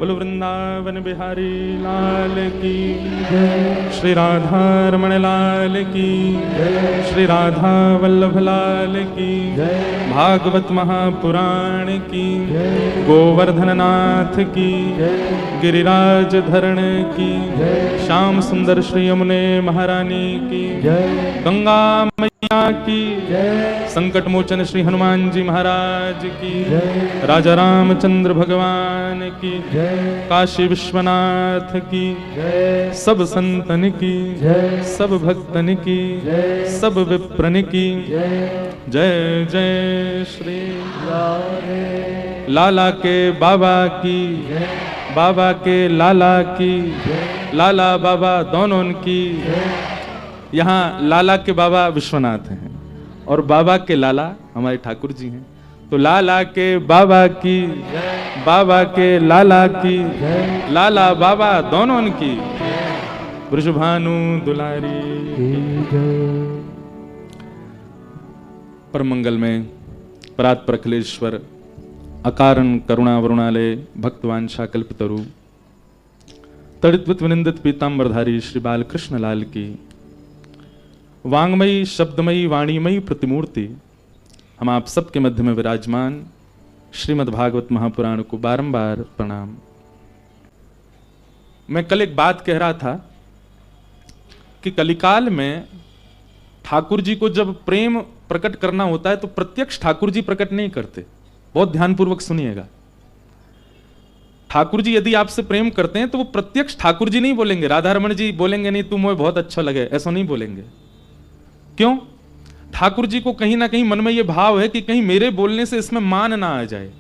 बोलो वृंदावन बिहारी लाल की, श्री राधा रमण लाल की, श्री राधा वल्लभ लाल की, भागवत महापुराण की, गोवर्धन नाथ की, गिरिराज धरण की, श्याम सुंदर श्री यमुने महारानी की, गंगा मैया की, संकट मोचन श्री हनुमान जी महाराज की, राजा रामचंद्र भगवान की, काशी विश्वनाथ की, सब संतन की, सब भक्तन की, सब विप्रन की, जय जय श्री लाला के बाबा की, बाबा के लाला की, लाला बाबा दोनों की। यहाँ लाला के बाबा विश्वनाथ हैं और बाबा के लाला हमारे ठाकुर जी हैं। तो लाला के बाबा की, बाबा के लाला की, लाला बाबा दोनों की, ब्रजभानु दुलारी। परम मंगल में परात प्रखलेश्वर अकारण करुणा वरुणालय भक्तवांछा कल्पतरु तड़ित विनिंदित पीतांबरधारी श्री बालकृष्ण लाल की वांगमयी शब्दमयी वाणीमयी प्रतिमूर्ति हम आप सबके मध्य में विराजमान श्रीमद् भागवत महापुराण को बारंबार प्रणाम। मैं कल एक बात कह रहा था कि कलिकाल में ठाकुर जी को जब प्रेम प्रकट करना होता है तो प्रत्यक्ष ठाकुर जी प्रकट नहीं करते। बहुत ध्यानपूर्वक सुनिएगा। ठाकुर जी यदि आपसे प्रेम करते हैं तो वो प्रत्यक्ष ठाकुर जी नहीं बोलेंगे, राधा रमण जी बोलेंगे नहीं, तुम मुझे बहुत अच्छा लगे, ऐसा नहीं बोलेंगे। क्यों? ठाकुर जी को कहीं ना कहीं मन में यह भाव है कि कहीं मेरे बोलने से इसमें मान ना आ जाए।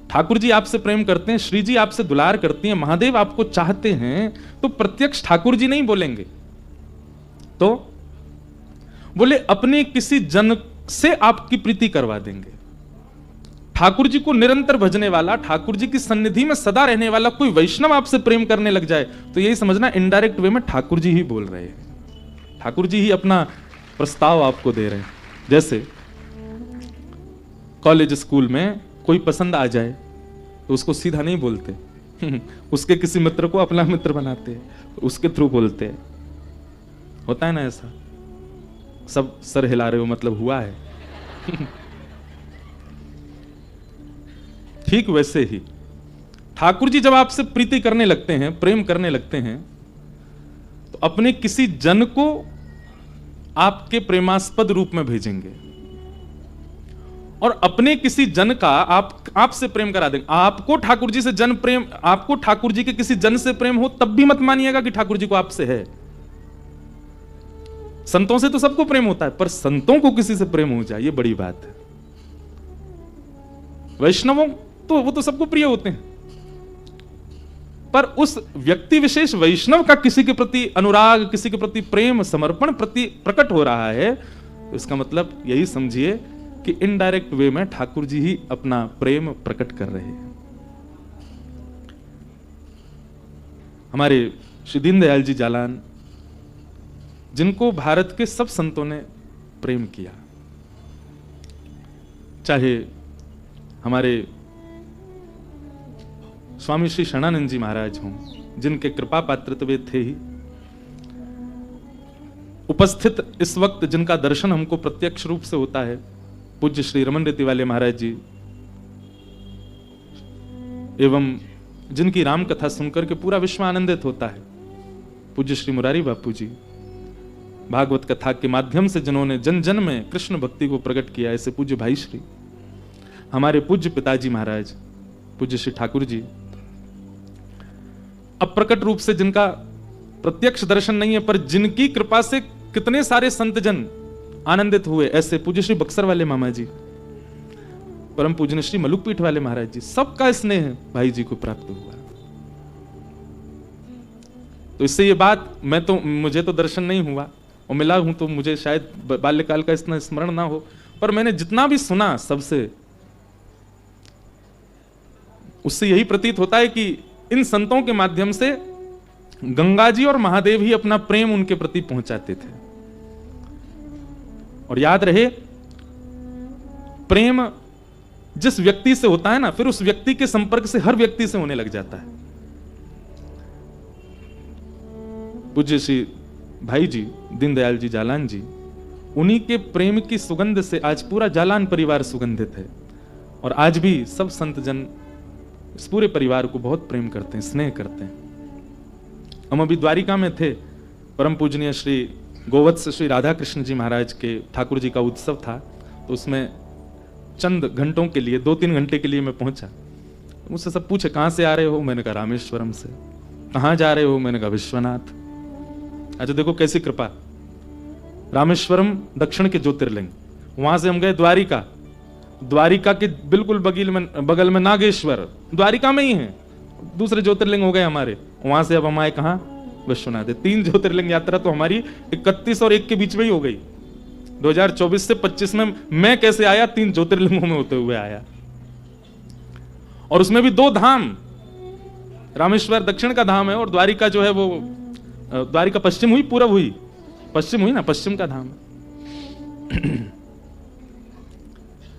ठाकुर जी आपसे प्रेम करते हैं, श्री जी आपसे दुलार करती हैं, महादेव आपको चाहते हैं, तो प्रत्यक्ष ठाकुर जी नहीं बोलेंगे। तो बोले अपने किसी जन से आपकी प्रीति करवा देंगे। ठाकुर जी को निरंतर भजने वाला, ठाकुर जी की सन्निधि में सदा रहने वाला कोई वैष्णव आपसे प्रेम करने लग जाए तो यही समझना इनडायरेक्ट वे में ठाकुर जी ही बोल रहे हैं, ठाकुर जी ही अपना प्रस्ताव आपको दे रहे हैं। जैसे कॉलेज स्कूल में कोई पसंद आ जाए तो उसको सीधा नहीं बोलते उसके किसी मित्र को अपना मित्र बनाते हैं, उसके थ्रू बोलते हैं। होता है ना ऐसा? सब सर हिला रहे हो, मतलब हुआ है ठीक वैसे ही ठाकुर जी जब आपसे प्रीति करने लगते हैं, प्रेम करने लगते हैं, तो अपने किसी जन को आपके प्रेमास्पद रूप में भेजेंगे और अपने किसी जन का आपसे प्रेम करा देंगे। आपको ठाकुर जी से जन प्रेम, आपको ठाकुर जी के किसी जन से प्रेम हो तब भी मत मानिएगा कि ठाकुर जी को आपसे है। संतों से तो सबको प्रेम होता है, पर संतों को किसी से प्रेम हो जाए ये बड़ी बात है। वैष्णवों तो वो तो सबको प्रिय होते हैं, पर उस व्यक्ति विशेष वैष्णव का किसी के प्रति अनुराग, किसी के प्रति प्रेम, समर्पण प्रति प्रकट हो रहा है, तो इसका मतलब यही समझिए कि इनडायरेक्ट वे में ठाकुर जी ही अपना प्रेम प्रकट कर रहे हैं। हमारे श्री दीनदयाल जी जालान, जिनको भारत के सब संतों ने प्रेम किया, चाहे हमारे स्वामी श्री शरणानंद जी महाराज हों, जिनके कृपा पात्र तो वे थे ही, उपस्थित इस वक्त जिनका दर्शन हमको प्रत्यक्ष रूप से होता है, पूज्य श्री रमन रीति वाले महाराज जी, एवं जिनकी राम कथा सुनकर के पूरा विश्व आनंदित होता है, पूज्य श्री मुरारी बापू जी, भागवत कथा के माध्यम से जिन्होंने जन जन में कृष्ण भक्ति को प्रकट किया, ऐसे पूज्य भाई श्री, हमारे पूज्य पिताजी महाराज, पूज्य श्री ठाकुर जी, अप्रकट रूप से जिनका प्रत्यक्ष दर्शन नहीं है पर जिनकी कृपा से कितने सारे संत जन आनंदित हुए, ऐसे पूज्य श्री बक्सर वाले मामा जी, परम पूजन श्री मलुकपीठ वाले महाराज जी, सबका स्नेह भाई जी को प्राप्त हुआ। तो इससे ये बात, मुझे तो दर्शन नहीं हुआ और मिला हूं तो मुझे शायद बाल्यकाल का इतना स्मरण ना हो, पर मैंने जितना भी सुना सबसे, उससे यही प्रतीत होता है कि इन संतों के माध्यम से गंगा जी और महादेव ही अपना प्रेम उनके प्रति पहुंचाते थे। और याद रहे, प्रेम जिस व्यक्ति से होता है ना, फिर उस व्यक्ति के संपर्क से हर व्यक्ति से होने लग जाता है। पूज्य श्री भाई जी दीनदयाल जी जालान जी, उन्हीं के प्रेम की सुगंध से आज पूरा जालान परिवार सुगंधित है। और आज भी सब संत जन इस पूरे परिवार को बहुत प्रेम करते हैं, स्नेह करते हैं। हम अभी द्वारिका में थे, परम पूजनीय श्री गोवत्स श्री राधा कृष्ण जी महाराज के ठाकुर जी का उत्सव था, तो उसमें चंद घंटों के लिए, 2-3 घंटे के लिए मैं पहुंचा। मुझसे सब पूछे कहां से आ रहे हो, मैंने कहा रामेश्वरम से। कहां जा रहे हो, मैंने कहा विश्वनाथ। अच्छा देखो कैसी कृपा, रामेश्वरम दक्षिण के ज्योतिर्लिंग, वहां से हम गए द्वारिका, द्वारिका के बिल्कुल बगल में नागेश्वर, द्वारिका में ही है, दूसरे ज्योतिर्लिंग हो गए हमारे। वहां से अब हम आए कहां, विश्वनाथ। 3 ज्योतिर्लिंग यात्रा तो हमारी 31 और 1 के बीच में ही हो गई। 2024 से 25 में मैं कैसे आया, 3 ज्योतिर्लिंगों में होते हुए आया। और उसमें भी 2 धाम, रामेश्वर दक्षिण का धाम है और द्वारिका जो है वो, द्वारिका पश्चिम हुई, पूरब हुई, पश्चिम हुई ना, पश्चिम का धाम।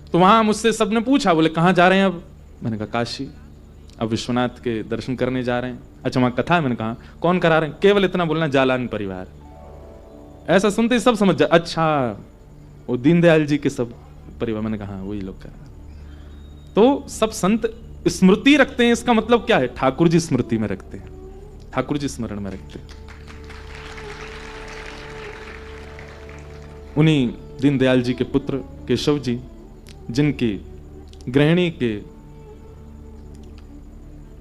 तो वहां मुझसे सबने पूछा, बोले कहां जा रहे हैं अब, मैंने कहा काशी, अब विश्वनाथ के दर्शन करने जा रहे हैं। अच्छा वहां कथा है, मैंने कहा कौन करा रहे हैं, केवल इतना बोलना जालान परिवार। ऐसा सुनते ही सब समझ जाए, अच्छा वो दीनदयाल जी के सब परिवार, मैंने कहा वही लोग करा। तो सब संत स्मृति रखते हैं, इसका मतलब क्या है, ठाकुर जी स्मृति में रखते हैं, ठाकुर जी स्मरण में रखते हैं। उन्हीं दीनदयाल जी के पुत्र केशव जी, जिनकी गृहिणी के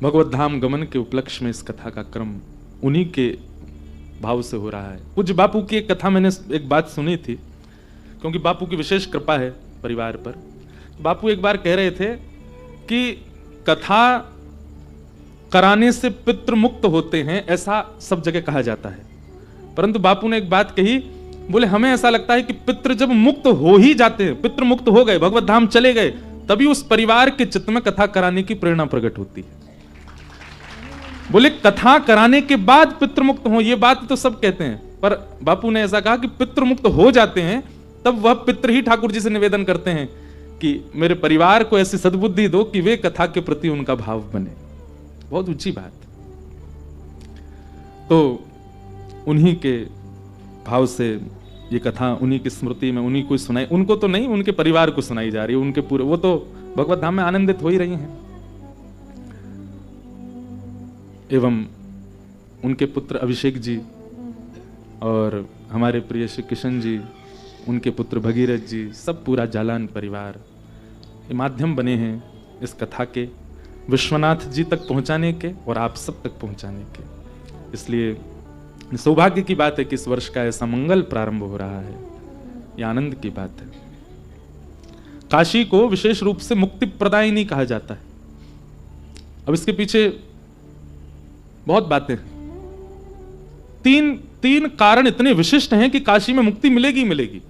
भगवत धाम गमन के उपलक्ष्य में इस कथा का क्रम उन्हीं के भाव से हो रहा है। पूज्य बापू की एक कथा मैंने एक बात सुनी थी, क्योंकि बापू की विशेष कृपा है परिवार पर। बापू एक बार कह रहे थे कि कथा कराने से पितृ मुक्त होते हैं, ऐसा सब जगह कहा जाता है। परंतु बापू ने एक बात कही, बोले हमें ऐसा लगता है कि पितृ जब मुक्त हो ही जाते हैं, पितृ मुक्त हो गए, भगवत धाम चले गए, तभी उस परिवार के चित्त में कथा कराने की प्रेरणा प्रकट होती है। बोले कथा कराने के बाद पितृ मुक्त हो, ये बात तो सब कहते हैं, पर बापू ने ऐसा कहा कि पितृ मुक्त हो जाते हैं, तब वह पितृ ही ठाकुर जी से निवेदन करते हैं कि मेरे परिवार को ऐसी सद्बुद्धि दो कि वे कथा के प्रति उनका भाव बने। बहुत ऊंची बात। तो उन्हीं के भाव से ये कथा उन्हीं की स्मृति में उन्हीं को सुनाई, उनको तो नहीं, उनके परिवार को सुनाई जा रही है, उनके पूरे, वो तो भगवत धाम में आनंदित हो ही रही हैं। एवं उनके पुत्र अभिषेक जी और हमारे प्रिय श्री किशन जी, उनके पुत्र भगीरथ जी, सब पूरा जालान परिवार ये माध्यम बने हैं इस कथा के विश्वनाथ जी तक पहुंचाने के और आप सब तक पहुंचाने के। इसलिए सौभाग्य की बात है कि इस वर्ष का ऐसा मंगल प्रारंभ हो रहा है, यह आनंद की बात है। काशी को विशेष रूप से मुक्ति प्रदायिनी कहा जाता है। अब इसके पीछे बहुत बातें हैं। तीन कारण इतने विशिष्ट हैं कि काशी में मुक्ति मिलेगी मिलेगी।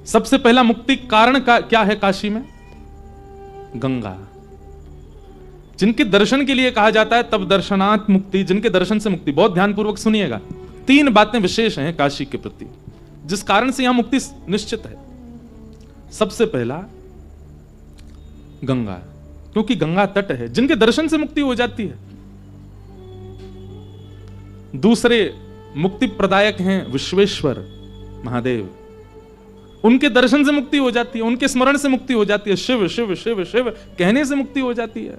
सबसे पहला मुक्ति कारण का क्या है काशी में, गंगा, जिनके दर्शन के लिए कहा जाता है तब दर्शनात् मुक्ति, जिनके दर्शन से मुक्ति। बहुत ध्यानपूर्वक सुनिएगा, 3 बातें विशेष हैं काशी के प्रति जिस कारण से यहां मुक्ति निश्चित है। सबसे पहला गंगा, क्योंकि गंगा तट है, जिनके दर्शन से मुक्ति हो जाती है। दूसरे मुक्ति प्रदायक हैं विश्वेश्वर महादेव, उनके दर्शन से मुक्ति हो जाती है, उनके स्मरण से मुक्ति हो जाती है। शिव शिव शिव शिव कहने से मुक्ति हो जाती है,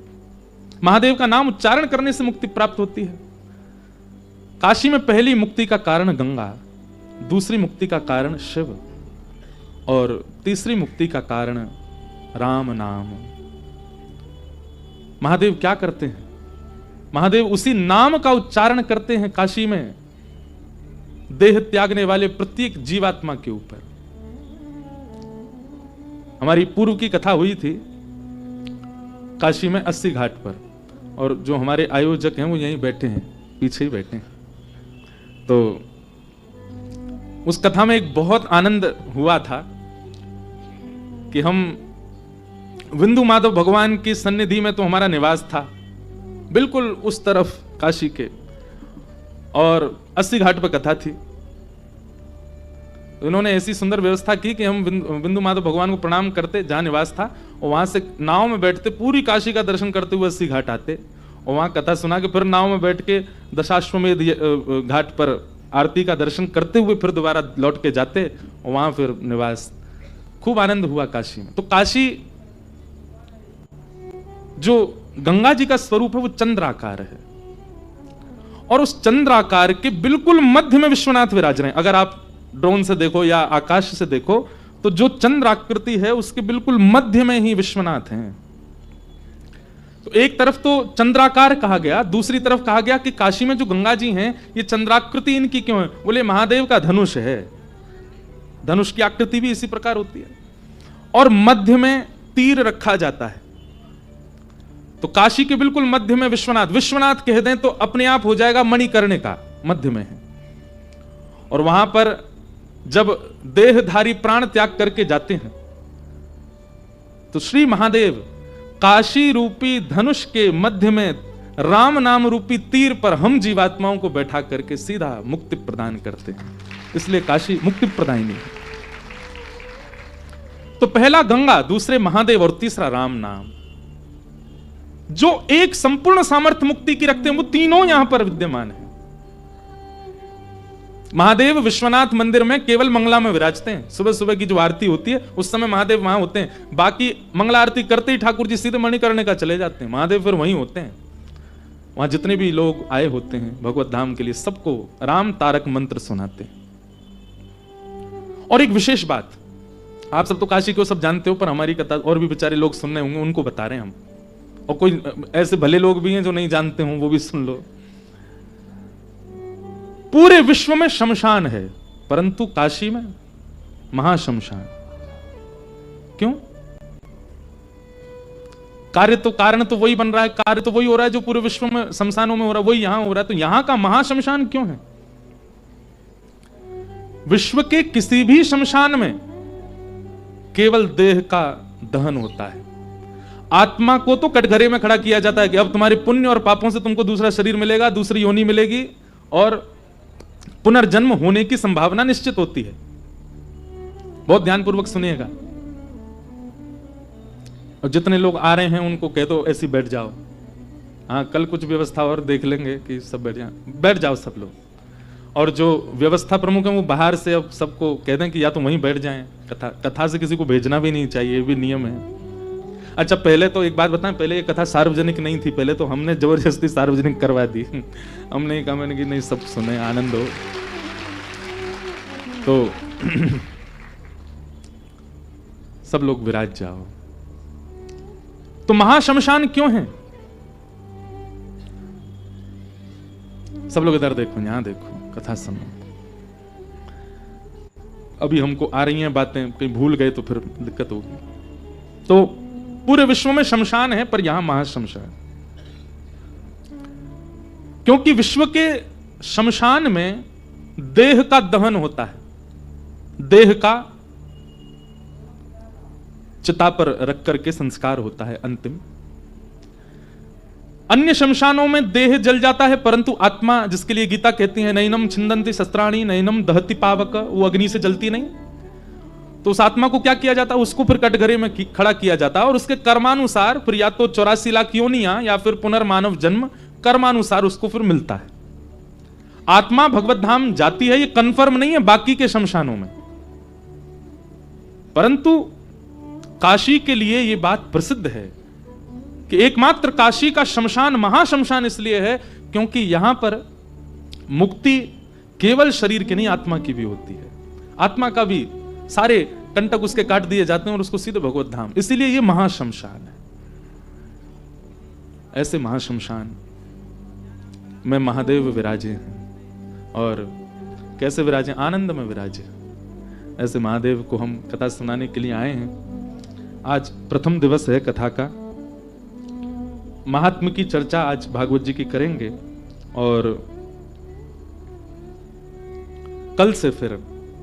महादेव का नाम उच्चारण करने से मुक्ति प्राप्त होती है। काशी में पहली मुक्ति का कारण गंगा, दूसरी मुक्ति का कारण शिव और तीसरी मुक्ति का कारण राम नाम। महादेव क्या करते हैं, महादेव उसी नाम का उच्चारण करते हैं काशी में देह त्यागने वाले प्रत्येक जीवात्मा के ऊपर। हमारी पूर्व की कथा हुई थी काशी में 80 घाट पर, और जो हमारे आयोजक हैं वो यहीं बैठे हैं, पीछे ही बैठे हैं। तो उस कथा में एक बहुत आनंद हुआ था कि हम विंदु माधव भगवान की सन्निधि में, तो हमारा निवास था बिल्कुल उस तरफ काशी के, और 80 घाट पर कथा थी। तो इन्होंने ऐसी सुंदर व्यवस्था की कि हम बिंदु माधव भगवान को प्रणाम करते जहाँ निवास था, और वहां से नाव में बैठते पूरी काशी का दर्शन करते हुए 80 घाट आते, और वहां कथा सुना के फिर नाव में बैठ के दशाश्वमेध घाट पर आरती का दर्शन करते हुए फिर दोबारा लौट के जाते, और वहां फिर निवास। खूब आनंद हुआ काशी में। तो काशी जो गंगा जी का स्वरूप है वो चंद्राकार है, और उस चंद्राकार के बिल्कुल मध्य में विश्वनाथ विराज रहे हैं। अगर आप ड्रोन से देखो या आकाश से देखो तो जो चंद्र आकृति है उसके बिल्कुल मध्य में ही विश्वनाथ हैं। तो एक तरफ तो चंद्राकार कहा गया, दूसरी तरफ कहा गया कि काशी में जो गंगा जी हैं ये चंद्राकृति इनकी क्यों है? बोले महादेव का धनुष है, धनुष की आकृति भी इसी प्रकार होती है, और मध्य में तीर रखा जाता है। तो काशी के बिल्कुल मध्य में विश्वनाथ, विश्वनाथ कह दें तो अपने आप हो जाएगा मणिकर्णिका मध्य में है। और वहां पर जब देहधारी प्राण त्याग करके जाते हैं तो श्री महादेव काशी रूपी धनुष के मध्य में राम नाम रूपी तीर पर हम जीवात्माओं को बैठा करके सीधा मुक्ति प्रदान करते हैं, इसलिए काशी मुक्ति प्रदायिनी है। तो पहला गंगा, दूसरे महादेव और तीसरा राम नाम, जो एक संपूर्ण सामर्थ्य मुक्ति की रखते हैं, वो तीनों यहां पर विद्यमान है। महादेव विश्वनाथ मंदिर में केवल मंगला में विराजते हैं। सुबह सुबह की जो आरती होती है उस समय महादेव वहां होते हैं, बाकी मंगला आरती करते ही ठाकुर जी सीधे मणिकर्णिका का चले जाते हैं, महादेव फिर वहीं होते हैं। वहां जितने भी लोग आए होते हैं भगवत धाम के लिए सबको राम तारक मंत्र सुनाते हैं। और एक विशेष बात, आप सब तो काशी को सब जानते हो, पर हमारी कथा और भी बेचारे लोग सुनने होंगे, उनको बता रहे हैं हम, और कोई ऐसे भले लोग भी हैं जो नहीं जानते हों, वो भी सुन लो। पूरे विश्व में शमशान है, परंतु काशी में महाशमशान। क्यों? कारण तो वही बन रहा है, कार्य तो वही हो रहा है जो पूरे विश्व में शमशानों में हो रहा है, वही यहां हो रहा है। तो यहां का महाशमशान क्यों है? विश्व के किसी भी शमशान में केवल देह का दहन होता है, आत्मा को तो कटघरे में खड़ा किया जाता है कि अब तुम्हारे पुण्य और पापों से तुमको दूसरा शरीर मिलेगा, दूसरी योनि मिलेगी, और पुनर्जन्म होने की संभावना निश्चित होती है। बहुत ध्यानपूर्वक सुनिएगा, और जितने लोग आ रहे हैं उनको कह दो ऐसे बैठ जाओ। हाँ, कल कुछ व्यवस्था और देख लेंगे कि सब बैठ जाओ सब लोग। और जो व्यवस्था प्रमुख है वो बाहर से अब सबको कह दें कि या तो वहीं बैठ जाएं। कथा से किसी को भेजना भी नहीं चाहिए, ये भी नियम है। अच्छा, पहले तो एक बात बताएं, पहले ये कथा सार्वजनिक नहीं थी, पहले तो हमने जबरदस्ती सार्वजनिक करवा दी। हमने कहा मैंने कि नहीं सब सुने, आनंद हो। तो सब लोग विराज जाओ। तो महाशमशान क्यों है? सब लोग इधर देखो, यहां देखो, कथा सुनो। अभी हमको आ रही हैं बातें, कहीं भूल गए तो फिर दिक्कत होगी। तो पूरे विश्व में शमशान है, पर यहां महाशमशान, क्योंकि विश्व के शमशान में देह का दहन होता है, देह का चिता पर रख करके संस्कार होता है अंतिम। अन्य शमशानों में देह जल जाता है, परंतु आत्मा, जिसके लिए गीता कहती है नैनम छिंदन्ति शस्त्राणि नैनम दहति पावक, वो अग्नि से जलती नहीं। तो उस आत्मा को क्या किया जाता है? उसको फिर कटघरे में खड़ा किया जाता है, और उसके कर्मानुसार फिर या तो 84 लाख योनियां या फिर पुनर्मानव जन्म कर्मानुसार उसको फिर मिलता है। आत्मा भगवत धाम जाती है, ये कंफर्म नहीं है बाकी के शमशानों में, परंतु काशी के लिए यह बात प्रसिद्ध है कि एकमात्र काशी का शमशान महाशमशान इसलिए है क्योंकि यहां पर मुक्ति केवल शरीर की नहीं, आत्मा की भी होती है। आत्मा का भी सारे कंटक उसके काट दिए जाते हैं और उसको सीधे भगवत धाम, इसीलिए यह महाशमशान है। ऐसे महाशमशान में महादेव विराजे हैं, और कैसे विराजे? आनंद में विराजे। ऐसे महादेव को हम कथा सुनाने के लिए आए हैं। आज प्रथम दिवस है कथा का। महात्म की चर्चा आज भागवत जी की करेंगे, और कल से फिर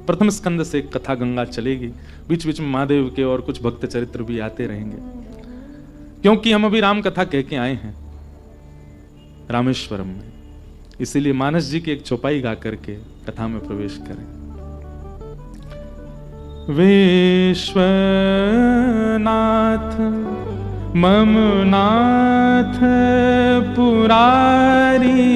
प्रथम स्कंद से कथा गंगा चलेगी। बीच बीच में महादेव के और कुछ भक्त चरित्र भी आते रहेंगे, क्योंकि हम अभी राम कथा कह के आए हैं रामेश्वरम में, इसीलिए मानस जी की एक चौपाई गा करके कथा में प्रवेश करें। विश्वनाथ मम नाथ पुरारी,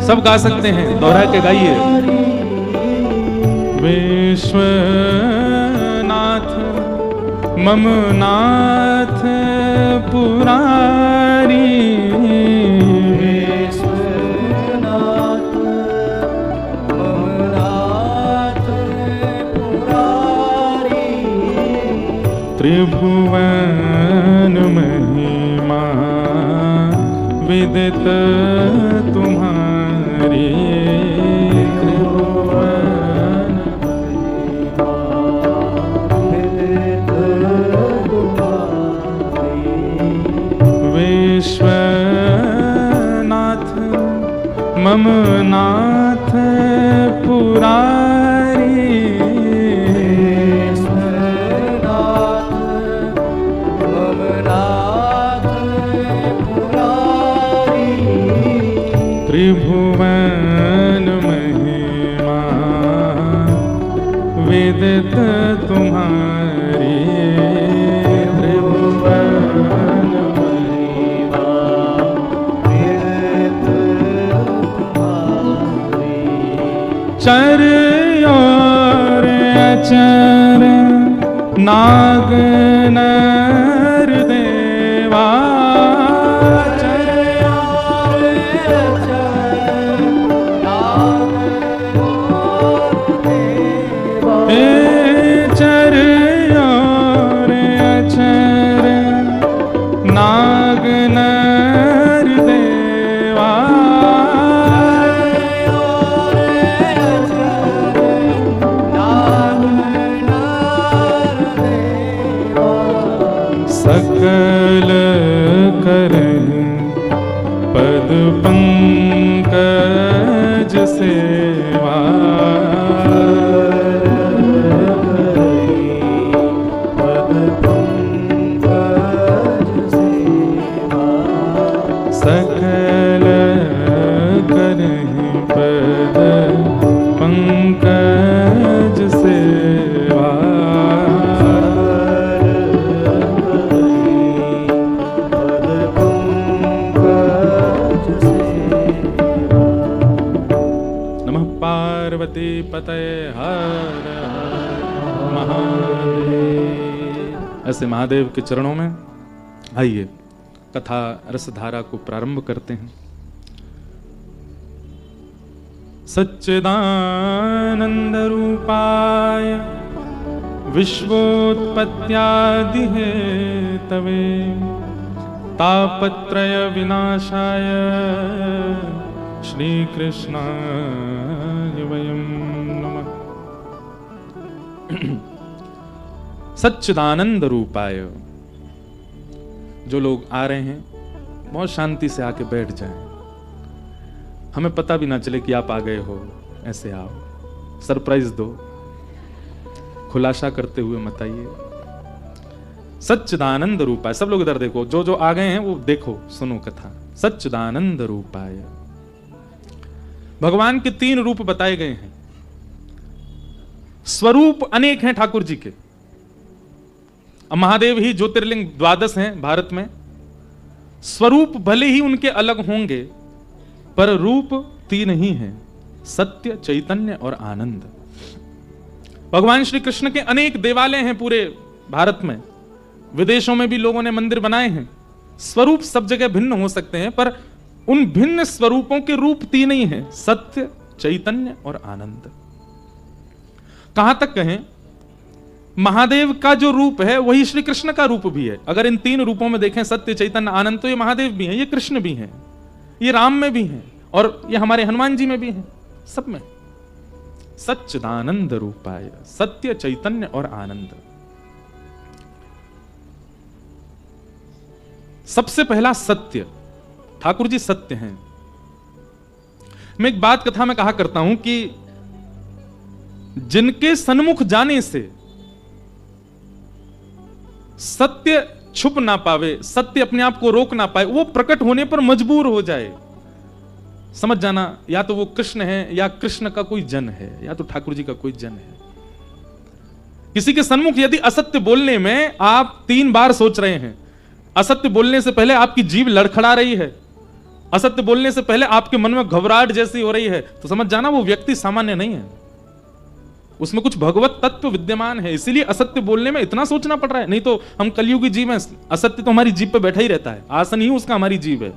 सब गा सकते हैं, दोहरा के गाइए। विश्वनाथ मम नाथ पुरारी, विश्वनाथ मम नाथ पुरारी, त्रिभुवन महिमा विदित तुम्हारी, त्रिभुवन विदित तुम्हारी, विश्वनाथ मम नाथ पुरारी, विश्वनाथ मम नाथ पुरारी, त्रिभुवन महिमा विदित तुम्हारी, त्रिभुवन महिमा विदित तुम्हारी, चर और अचर नाग नर देवा, चर और अचर नाग नर देवा, सकल करें पद पंकज सेवा, सकल करें पद पंकज सेवा, नमः पार्वती पतये हर हर महादेव। ऐसे महादेव के चरणों में आइए कथा रसधारा को प्रारंभ करते हैं। सच्चिदानंद रूपाय विश्वोत्पत्त्यादि हेतवे तापत्रय विनाशाय श्री कृष्णाय वयं नमः। सच्चिदानंद रूपाय, जो लोग आ रहे हैं बहुत शांति से आके बैठ जाएं, हमें पता भी ना चले कि आप आ गए हो, ऐसे आओ, सरप्राइज दो, खुलासा करते हुए मत आइए। सच्चिदानंद रूपाय, सब लोग इधर देखो, जो जो आ गए हैं वो देखो, सुनो कथा। सच्चिदानंद रूपाय, भगवान के 3 रूप बताए गए हैं। स्वरूप अनेक हैं ठाकुर जी के, महादेव ही ज्योतिर्लिंग 12 हैं भारत में। स्वरूप भले ही उनके अलग होंगे पर रूप 3 ही हैं, सत्य, चैतन्य और आनंद। भगवान श्री कृष्ण के अनेक देवालय हैं पूरे भारत में, विदेशों में भी लोगों ने मंदिर बनाए हैं। स्वरूप सब जगह भिन्न हो सकते हैं पर उन भिन्न स्वरूपों के रूप 3 ही हैं, सत्य, चैतन्य और आनंद। कहां तक कहें, महादेव का जो रूप है वही श्री कृष्ण का रूप भी है। अगर इन 3 रूपों में देखें, सत्य, चैतन्य, आनंद, तो ये महादेव भी हैं, ये कृष्ण भी हैं, ये राम में भी हैं और ये हमारे हनुमान जी में भी हैं, सब में। सच्चिदानंद रूपाय, सत्य, चैतन्य और आनंद। सबसे पहला सत्य, ठाकुर जी सत्य हैं। मैं एक बात कथा में कहा करता हूं कि जिनके सन्मुख जाने से सत्य छुप ना पावे, सत्य अपने आप को रोक ना पाए, वो प्रकट होने पर मजबूर हो जाए, समझ जाना, या तो वो कृष्ण है या कृष्ण का कोई जन है या तो ठाकुर जी का कोई जन है। किसी के सन्मुख यदि असत्य बोलने में आप 3 बार सोच रहे हैं, असत्य बोलने से पहले आपकी जीभ लड़खड़ा रही है, असत्य बोलने से पहले आपके मन में घबराहट जैसी हो रही है, तो समझ जाना वो व्यक्ति सामान्य नहीं है, उसमें कुछ भगवत तत्व विद्यमान है। इसीलिए असत्य बोलने में इतना सोचना पड़ रहा है। नहीं तो हम कलयुगी जीव हैं, असत्य तो हमारी जीभ पे बैठा ही रहता है, आसन ही उसका हमारी जीभ है।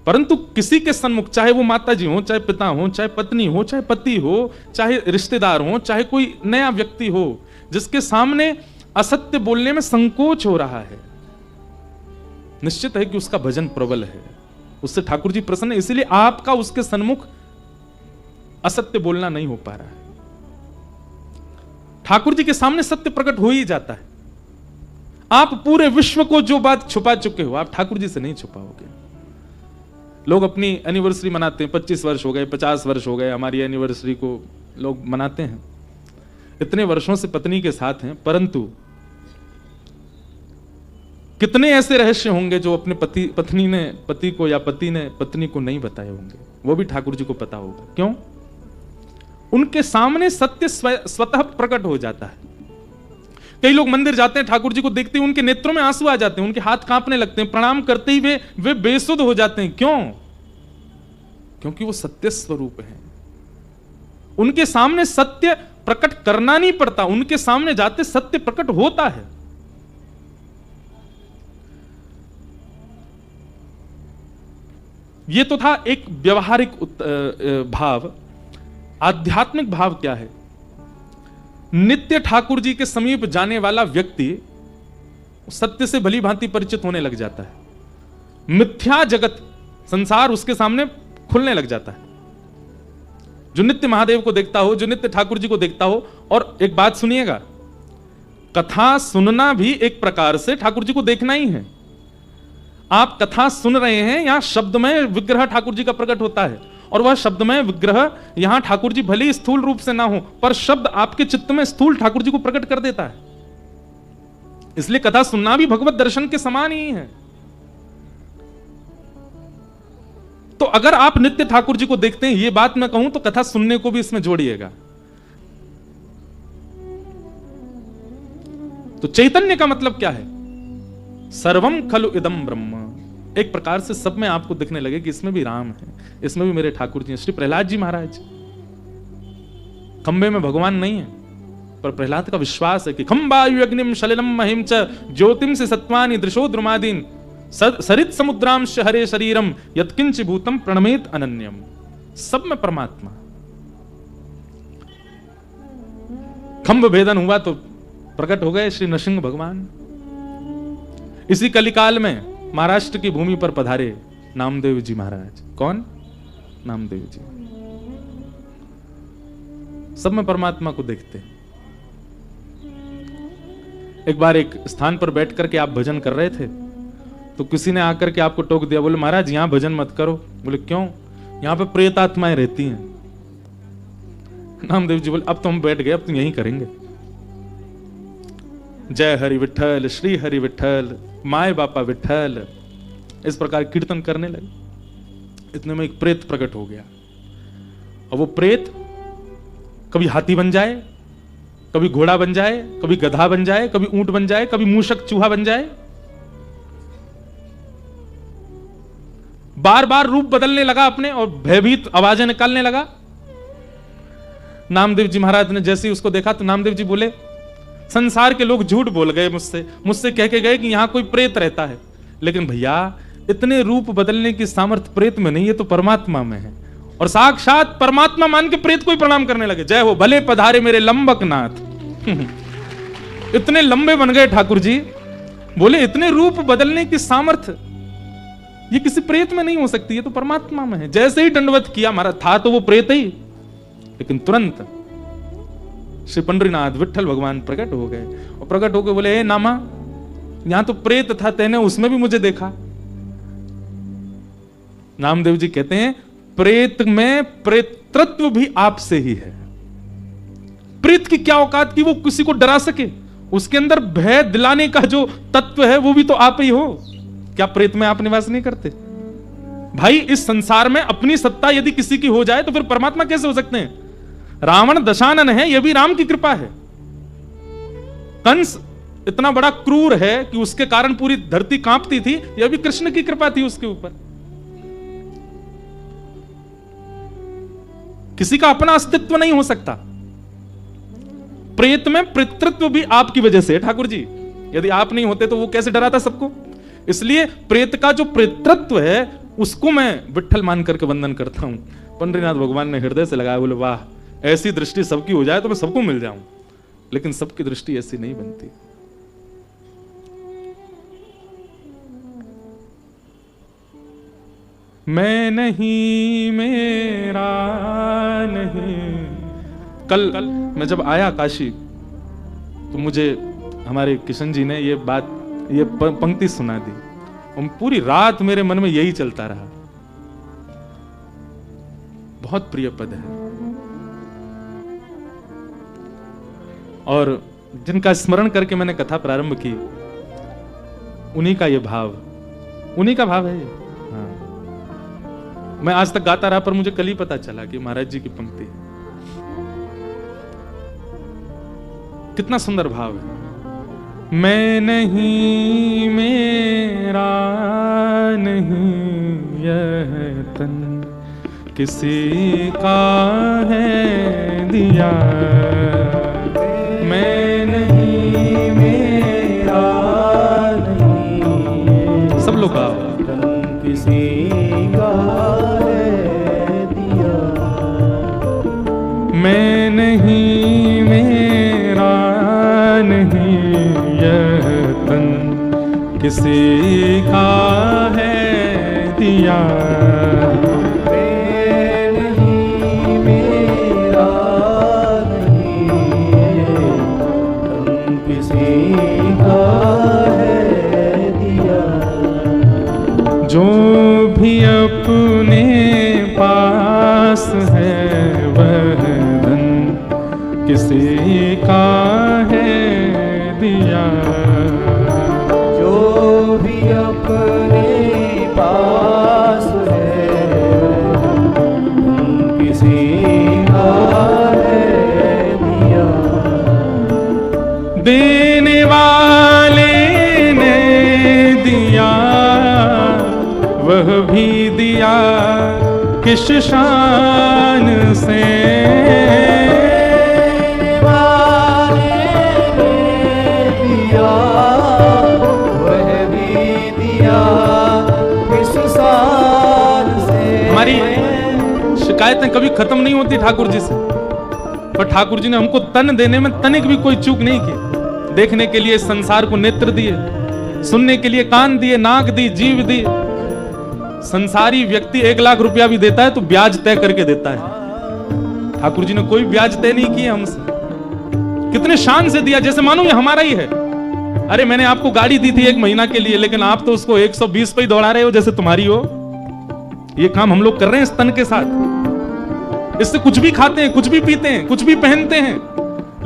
परंतु किसी के सन्मुख, चाहे वो माता जी हो, चाहे पिता हो, चाहे पत्नी हो, चाहे पति हो, चाहे रिश्तेदार हो, चाहे कोई नया व्यक्ति हो, जिसके सामने असत्य बोलने में संकोच हो रहा है, निश्चित है कि उसका भजन प्रबल है, उससे ठाकुर जी प्रसन्न है। इसीलिए आपका उसके सन्मुख असत्य बोलना नहीं हो पा रहा है। ठाकुर जी के सामने सत्य प्रकट हो ही जाता है। आप पूरे विश्व को जो बात छुपा चुके हो, आप ठाकुर जी से नहीं छुपाओगे। लोग अपनी एनिवर्सरी मनाते हैं, 25 वर्ष हो गए, 50 वर्ष हो गए, हमारी एनिवर्सरी को लोग मनाते हैं, इतने वर्षों से पत्नी के साथ हैं, परंतु कितने ऐसे रहस्य होंगे जो अपने पत्नी ने पति को या पति ने पत्नी को नहीं बताए होंगे, वो भी ठाकुर जी को पता होगा। क्यों? उनके सामने सत्य स्वतः प्रकट हो जाता है। कई लोग मंदिर जाते हैं, ठाकुर जी को देखते ही उनके नेत्रों में आंसू आ जाते हैं, उनके हाथ कांपने लगते हैं, प्रणाम करते ही वे बेसुध हो जाते हैं। क्यों? क्योंकि वो सत्य स्वरूप है। उनके सामने सत्य प्रकट करना नहीं पड़ता, उनके सामने जाते सत्य प्रकट होता है। यह तो था एक व्यवहारिक भाव। आध्यात्मिक भाव क्या है? नित्य ठाकुर जी के समीप जाने वाला व्यक्ति सत्य से भली भांति परिचित होने लग जाता है। मिथ्या जगत, संसार उसके सामने खुलने लग जाता है। जो नित्य महादेव को देखता हो, जो नित्य ठाकुर जी को देखता हो, और एक बात सुनिएगा, कथा सुनना भी एक प्रकार से ठाकुर जी को देखना ही है। आप कथा सुन रहे हैं, यहां शब्द में विग्रह ठाकुर जी का प्रकट होता है, और वह शब्द में विग्रह यहां ठाकुर जी भले ही स्थूल रूप से ना हो, पर शब्द आपके चित्त में स्थूल ठाकुर जी को प्रकट कर देता है। इसलिए कथा सुनना भी भगवत दर्शन के समान ही है। तो अगर आप नित्य ठाकुर जी को देखते हैं, यह बात मैं कहूं तो कथा सुनने को भी इसमें जोड़िएगा। तो चैतन्य का मतलब क्या है? सर्वम खलु इदम ब्रह्म। एक प्रकार से सब में आपको दिखने लगे कि इसमें भी राम है, इसमें भी मेरे ठाकुर जी हैं। श्री प्रहलाद जी महाराज, खंबे में भगवान नहीं है, पर प्रहलाद का विश्वास है कि खंबायु अग्निम शलिलम महिम च ज्योतिम से सत्वानि दृशो द्रुमादीन सरित समुद्रांश हरे शरीरम यत्किंच भूतम प्रणमेत अनन्यम। सब में परमात्मा। खंभ भेदन हुआ तो प्रकट हो गए श्री नृसिंह भगवान। इसी कलिकाल में महाराष्ट्र की भूमि पर पधारे नामदेव जी महाराज। कौन? नामदेव जी। सब में परमात्मा को देखते हैं। एक बार एक स्थान पर बैठ करके आप भजन कर रहे थे, तो किसी ने आकर के आपको टोक दिया, बोले महाराज यहां भजन मत करो। बोले क्यों? यहां पे प्रेत आत्माएं रहती हैं। नामदेव जी बोले अब तो हम बैठ गए, अब तो यहीं करेंगे। जय हरि विठल, श्री हरि विठल, माय बापा विठल, इस प्रकार कीर्तन करने लगे। इतने में एक प्रेत प्रकट हो गया। और वो प्रेत कभी हाथी बन जाए, कभी घोड़ा बन जाए, कभी गधा बन जाए, कभी ऊंट बन जाए, कभी मूषक चूहा बन जाए, बार बार रूप बदलने लगा अपने और भयभीत आवाजें निकालने लगा। नामदेव जी महाराज ने जैसे ही उसको देखा तो नामदेव जी बोले, संसार के लोग झूठ बोल गए मुझसे कह के गए कि यहां कोई प्रेत रहता है, लेकिन भैया इतने रूप बदलने की सामर्थ्य प्रेत में नहीं है, तो परमात्मा में है। और साक्षात परमात्मा मान के प्रेत को ही प्रणाम करने लगे। जय हो भले पधारे मेरे लंबक नाथ। इतने लंबे बन गए ठाकुर जी। बोले इतने रूप बदलने की सामर्थ्य ये किसी प्रेत में नहीं हो सकती, ये तो परमात्मा में है। जैसे ही दंडवत किया, महाराज था तो वो प्रेत ही, लेकिन तुरंत श्री पंडरीनाथ विठल भगवान प्रकट हो गए। और प्रकट होकर बोले, ए नामा, यहां तो प्रेत था, तेने उसमें भी मुझे देखा। नामदेव जी कहते हैं, प्रेत में प्रेतत्व भी आपसे ही है। प्रेत की क्या औकात कि वो किसी को डरा सके, उसके अंदर भय दिलाने का जो तत्व है वो भी तो आप ही हो। क्या प्रेत में आप निवास नहीं करते? भाई इस संसार में अपनी सत्ता यदि किसी की हो जाए तो फिर परमात्मा कैसे हो सकते हैं? रावण दशानन है, यह भी राम की कृपा है। कंस इतना बड़ा क्रूर है कि उसके कारण पूरी धरती कांपती थी, यह भी कृष्ण की कृपा थी उसके ऊपर। किसी का अपना अस्तित्व नहीं हो सकता। प्रेत में पितृत्व भी आपकी वजह से है ठाकुर जी। यदि आप नहीं होते तो वो कैसे डराता सबको? इसलिए प्रेत का जो पितृत्व है उसको मैं विट्ठल मान करके वंदन करता हूं। पंडरीनाथ भगवान ने हृदय से लगाया, बोले वाह, ऐसी दृष्टि सबकी हो जाए तो मैं सबको मिल जाऊं। लेकिन सबकी दृष्टि ऐसी नहीं बनती। मैं नहीं, मेरा नहीं। कल मैं जब आया काशी तो मुझे हमारे किशन जी ने ये पंक्ति सुना दी और पूरी रात मेरे मन में यही चलता रहा। बहुत प्रिय पद है और जिनका स्मरण करके मैंने कथा प्रारंभ की उन्हीं का ये भाव, उन्हीं का भाव है ये। हाँ, मैं आज तक गाता रहा पर मुझे कल ही पता चला कि महाराज जी की पंक्ति है। कितना सुंदर भाव है। मैं नहीं, मेरा नहीं, यह तन किसी का है दिया। मैं नहीं, मेरा नहीं, सब लोग गाओ। किसी का है दिया। मैं नहीं, मेरा नहीं, यह तन किसी का है दिया। मैं नहीं, मेरा नहीं, तन किसी का है दिया। जो भी अपने पास है वह धन किसी का है दिया। जो भी अपने पास है किसी का है दिया। देने वाले ने दिया, वह भी दिया किस शान से। हमारी शिकायतें कभी खत्म नहीं होती ठाकुर जी से, पर ठाकुर जी ने हमको तन देने में तनिक भी कोई चूक नहीं की। देखने के लिए संसार को नेत्र दिए, सुनने के लिए कान दिए, नाक दी, जीव दी। संसारी व्यक्ति 1 लाख रुपया भी देता है तो ब्याज तय करके देता है। ठाकुर जी ने कोई ब्याज तय नहीं किया हमसे। कितने शान से दिया, जैसे मानो ये हमारा ही है। अरे मैंने आपको गाड़ी दी थी 1 महीना के लिए, लेकिन आप तो उसको 120 पे ही दौड़ा रहे हो जैसे तुम्हारी हो। ये काम हम लोग कर रहे हैं इस तन के साथ। इससे कुछ भी खाते हैं, कुछ भी पीते हैं, कुछ भी पहनते हैं।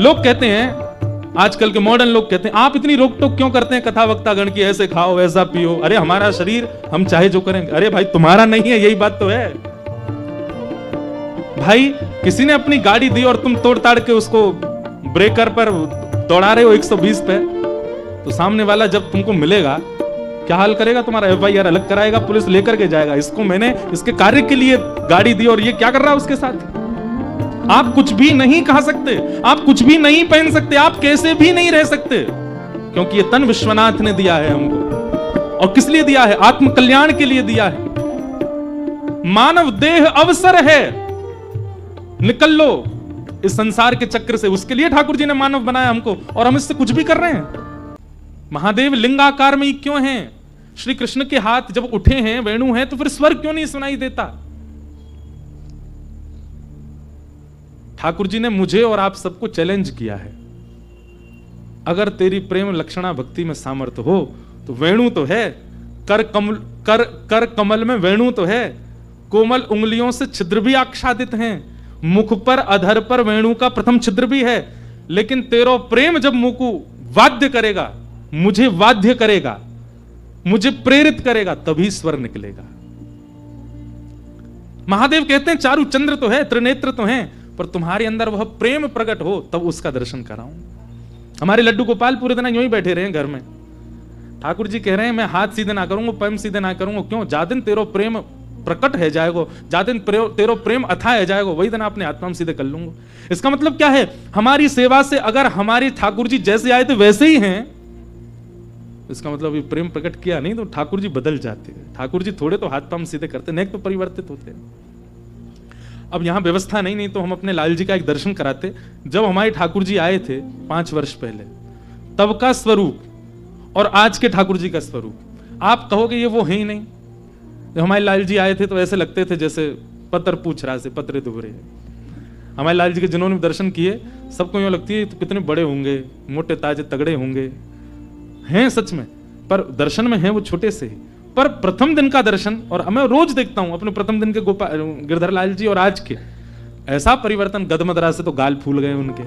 लोग कहते हैं, आजकल के मॉडर्न लोग कहते हैं, आप इतनी रोक टोक क्यों करते हैं कथा वक्ता गण की, ऐसे खाओ ऐसा पियो। अरे हमारा शरीर, हम चाहे जो करेंगे। अरे भाई तुम्हारा नहीं है, यही बात तो है। भाई किसी ने अपनी गाड़ी दी और तुम तोड़ ताड़ के उसको ब्रेकर पर दौड़ा रहे हो 120 पे, तो सामने वाला जब तुमको मिलेगा क्या हाल करेगा तुम्हारा? FIR अलग कराएगा, पुलिस लेकर के जाएगा। इसको मैंने इसके कार्य के लिए गाड़ी दी और ये क्या कर रहा है उसके साथ। आप कुछ भी नहीं खा सकते, आप कुछ भी नहीं पहन सकते, आप कैसे भी नहीं रह सकते, क्योंकि ये तन विश्वनाथ ने दिया है हमको। और किस लिए दिया है? आत्म कल्याण के लिए दिया है। मानव देह अवसर है, निकल लो इस संसार के चक्र से। उसके लिए ठाकुर जी ने मानव बनाया हमको, और हम इससे कुछ भी कर रहे हैं। महादेव लिंगाकार में ही क्यों हैं? श्री कृष्ण के हाथ जब उठे हैं, वेणु है, तो फिर स्वर क्यों नहीं सुनाई देता? ठाकुर जी ने मुझे और आप सबको चैलेंज किया है, अगर तेरी प्रेम लक्षणा भक्ति में सामर्थ्य हो तो वेणु तो है, कर कमल में वेणु तो है, कोमल उंगलियों से छिद्र भी आच्छादित हैं, मुख पर अधर पर वेणु का प्रथम छिद्र भी है। लेकिन तेरो प्रेम जब मुख को वाद्य करेगा, मुझे वाद्य करेगा, मुझे प्रेरित करेगा, तभी स्वर निकलेगा। महादेव कहते हैं चारु चंद्र तो है, त्रिनेत्र तो हैं, पर तुम्हारे अंदर वह प्रेम प्रकट हो तब उसका दर्शन कराऊं। हमारे लड्डू गोपाल पूरे दिन यूं ही बैठे रहे घर में। ठाकुर जी कह रहे हैं मैं हाथ सीधे ना करूंगा, पैर सीधे ना करूंगा। क्यों? जा दिन तेरो प्रेम प्रकट है जाएगो, जा दिन तेरो प्रेम अथा है जाएगो, वही दिन अपने आत्मा में सीधे कर लूंगा। इसका मतलब क्या है? हमारी सेवा से अगर हमारे ठाकुर जी जैसे आए थे वैसे ही हैं, इसका मतलब ये प्रेम प्रकट किया नहीं तो ठाकुर जी बदल जाते हैं। ठाकुर जी थोड़े तो हाथ पांव सीधे करते, नेक तो परिवर्तित होते हैं। अब यहां व्यवस्था नहीं तो हम अपने लाल जी का एक दर्शन कराते। जब हमारे ठाकुर जी आए थे 5 वर्ष पहले, तब का स्वरूप और आज के ठाकुर जी का स्वरूप आप कहोगे ये वो है ही नहीं। जब हमारे लाल जी आए थे तो ऐसे लगते थे जैसे पत्थर पूछ रहा से पत्रे दुबरे। हमारे लाल जी के जिन्होंने दर्शन किए सबको यूं लगती है तो कितने बड़े होंगे, मोटे ताजे तगड़े होंगे, हैं सच में, पर दर्शन में हैं वो छोटे से ही। पर प्रथम दिन का दर्शन, और मैं रोज देखता हूं अपने प्रथम दिन के गिरधर लाल जी और आज के, ऐसा परिवर्तन। गदमदरा से तो गाल फूल गए उनके,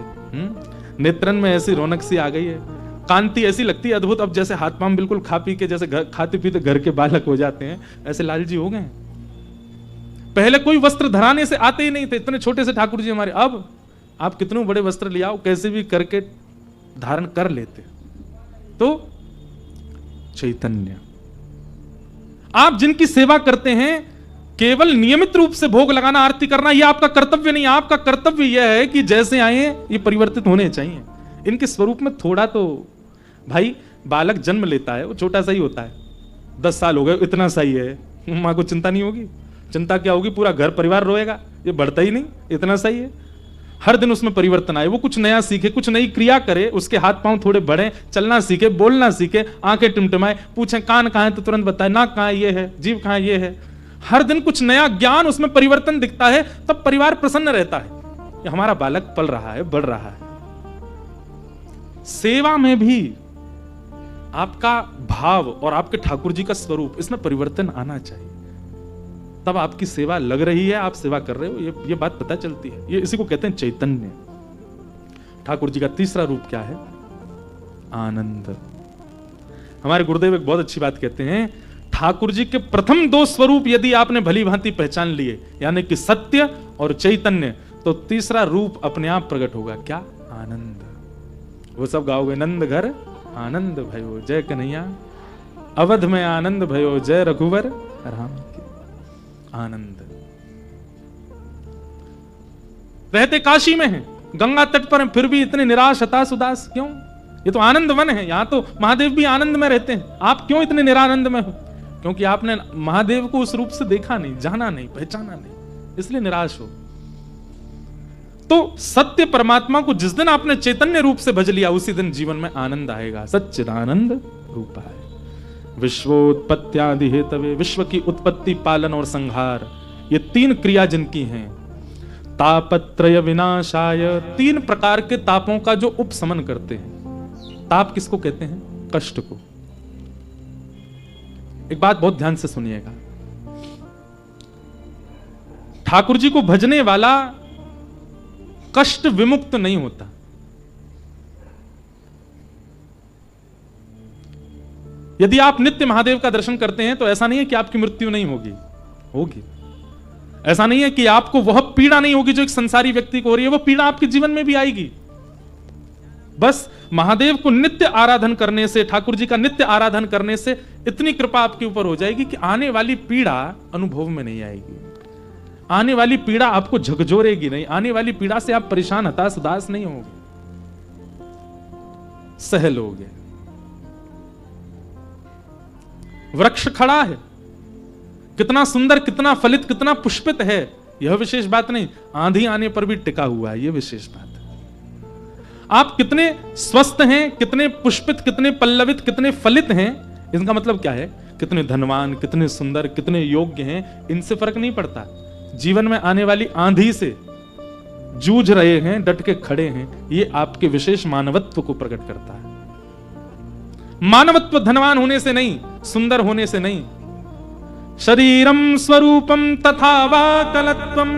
नेत्रन में ऐसी रौनक सी आ गई है, कांति ऐसी लगती है अद्भुत। अब जैसे हाथ पांव बिल्कुल खा पी के जैसे खाते पीते घर के बालक हो जाते हैं, ऐसे लाल जी हो गए। पहले कोई वस्त्र धराने से आते ही नहीं थे, इतने छोटे से ठाकुर जी हमारे। अब आप कितने बड़े वस्त्र ले आओ, कैसे भी करके धारण कर लेते। तो चैतन्य, आप जिनकी सेवा करते हैं, केवल नियमित रूप से भोग लगाना, आरती करना, यह आपका कर्तव्य नहीं। आपका कर्तव्य यह है कि जैसे आए ये परिवर्तित होने चाहिए। इनके स्वरूप में थोड़ा तो, भाई बालक जन्म लेता है वो छोटा सा ही होता है, 10 साल हो गए इतना सा ही है, मां को चिंता नहीं होगी? चिंता क्या होगी? पूरा घर परिवार रोएगा, ये बढ़ता ही नहीं, इतना सा ही है। हर दिन उसमें परिवर्तन आए, वो कुछ नया सीखे, कुछ नई क्रिया करे, उसके हाथ पांव थोड़े बढ़े, चलना सीखे, बोलना सीखे, आंखें टिमटिमाए, पूछे कान कहां है तो तुरंत बताए, नाक कहां ये है, जीभ कहां ये है। हर दिन कुछ नया ज्ञान, उसमें परिवर्तन दिखता है, तब परिवार प्रसन्न रहता है, ये हमारा बालक पल रहा है, बढ़ रहा है। सेवा में भी आपका भाव और आपके ठाकुर जी का स्वरूप, इसमें परिवर्तन आना चाहिए, तब आपकी सेवा लग रही है, आप सेवा कर रहे हो, ये बात पता चलती है। ये इसी को कहते हैं चैतन्य। ठाकुर जी का तीसरा रूप क्या है? आनंद। हमारे गुरुदेव एक बहुत अच्छी बात कहते हैं, ठाकुर जी के प्रथम 2 स्वरूप यदि आपने भली भांति पहचान लिए, यानी कि सत्य और चैतन्य, तो तीसरा रूप अपने आप प्रकट होगा। क्या? आनंद। वो सब गाओगे, नंद घर आनंद भयो जय कन्हैया, अवध में आनंद भयो जय रघुवर राम। आनंद। रहते काशी में हैं, गंगा तट पर हैं, फिर भी इतने निराश हताश उदास क्यों? ये तो आनंद वन है, यहां तो महादेव भी आनंद में रहते हैं। आप क्यों इतने निरानंद में हो? क्योंकि आपने महादेव को उस रूप से देखा नहीं, जाना नहीं, पहचाना नहीं, इसलिए निराश हो। तो सत्य परमात्मा को जिस दिन आपने चैतन्य रूप से भज लिया, उसी दिन जीवन में आनंद आएगा। सच्चिदानंद रूपाय विश्वोत्पत्त्यादि हेतवे, विश्व की उत्पत्ति, पालन और संहार, ये 3 क्रिया जिनकी हैं। तापत्रय विनाशाय, 3 प्रकार के तापों का जो उपशमन करते हैं। ताप किसको कहते हैं? कष्ट को। एक बात बहुत ध्यान से सुनिएगा, ठाकुर जी को भजने वाला कष्ट विमुक्त नहीं होता। यदि आप नित्य महादेव का दर्शन करते हैं तो ऐसा नहीं है कि आपकी मृत्यु नहीं होगी, होगी। ऐसा नहीं है कि आपको वह पीड़ा नहीं होगी जो एक संसारी व्यक्ति को हो रही है, वह पीड़ा आपके जीवन में भी आएगी। बस महादेव को नित्य आराधन करने से, ठाकुर जी का नित्य आराधन करने से इतनी कृपा आपके ऊपर हो जाएगी कि आने वाली पीड़ा अनुभव में नहीं आएगी, आने वाली पीड़ा आपको झकझोरेगी नहीं, आने वाली पीड़ा से आप परेशान हताश उदास नहीं होगे, सह लोगे। वृक्ष खड़ा है, कितना सुंदर, कितना फलित, कितना पुष्पित है, यह विशेष बात नहीं, आंधी आने पर भी टिका हुआ है, यह विशेष बात है। आप कितने स्वस्थ हैं, कितने पुष्पित, कितने पल्लवित, कितने फलित हैं, इसका मतलब क्या है? कितने धनवान, कितने सुंदर, कितने योग्य हैं, इनसे फर्क नहीं पड़ता। जीवन में आने वाली आंधी से जूझ रहे हैं, डट के खड़े हैं, ये आपके विशेष मानवत्व को प्रकट करता है। मानवत्व धनवान होने से नहीं, सुंदर होने से नहीं। शरीरम स्वरूपम तथा वा कलत्वम,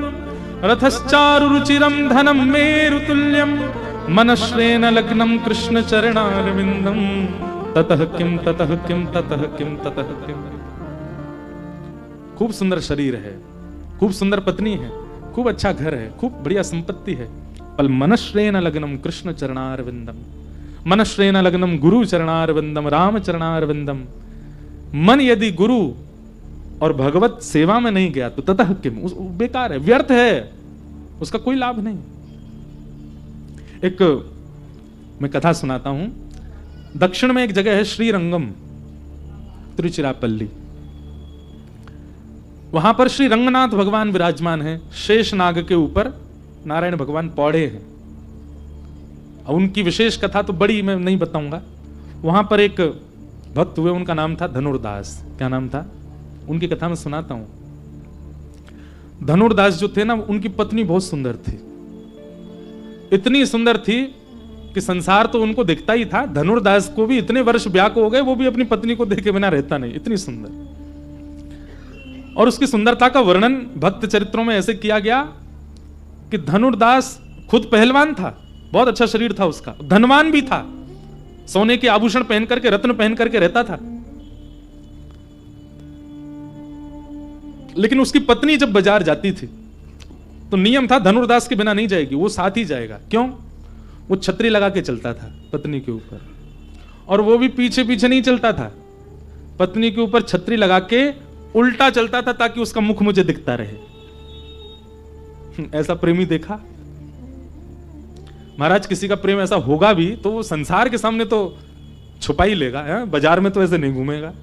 रथश्चारु रुचिरम धनम मेरुतुल्यम, मनश्रेण लग्नम कृष्ण चरणारविंदम, ततः किम ततः किम ततः किम ततः किम। खूब सुंदर शरीर है, खूब सुंदर पत्नी है, खूब अच्छा घर है, खूब बढ़िया संपत्ति है, पर मनश्रेण लग्नम कृष्ण चरणारविंदम, मनश्रेण लग्नम गुरु चरणारविंदम, राम चरणारविंदम। मन यदि गुरु और भगवत सेवा में नहीं गया तो ततः किम, बेकार है, व्यर्थ है, उसका कोई लाभ नहीं। एक मैं कथा सुनाता हूं। दक्षिण में एक जगह है श्रीरंगम, तिरुचिरापल्ली। वहां पर श्री रंगनाथ भगवान विराजमान है, शेष नाग के ऊपर नारायण भगवान पौड़े हैं। उनकी विशेष कथा तो बड़ी मैं नहीं बताऊंगा। वहां पर एक भक्त हुए, उनका नाम था धनुर्दास। क्या नाम था? उनकी कथा मैं सुनाता हूं। धनुर्दास जो थे ना, उनकी पत्नी बहुत सुंदर थी, इतनी सुंदर थी कि संसार तो उनको दिखता ही था। धनुर्दास को भी इतने वर्ष ब्याह को हो गए, वो भी अपनी पत्नी को देखे बिना रहता नहीं, इतनी सुंदर। और उसकी सुंदरता का वर्णन भक्त चरित्रों में ऐसे किया गया कि धनुर्दास खुद पहलवान था, बहुत अच्छा शरीर था उसका, धनवान भी था, सोने के आभूषण पहन करके, रत्न पहन करके रहता था। लेकिन उसकी पत्नी जब बाजार जाती थी तो नियम था धनुर्दास के बिना नहीं जाएगी, वो साथ ही जाएगा। क्यों? वो छतरी लगा के चलता था पत्नी के ऊपर, और वो भी पीछे पीछे नहीं चलता था, पत्नी के ऊपर छतरी लगा के उल्टा चलता था ताकि उसका मुख मुझे दिखता रहे। ऐसा प्रेमी देखा? महाराज, किसी का प्रेम ऐसा होगा भी तो वो संसार के सामने तो छुपा ही लेगा, बाजार में तो ऐसे नहीं घूमेगा।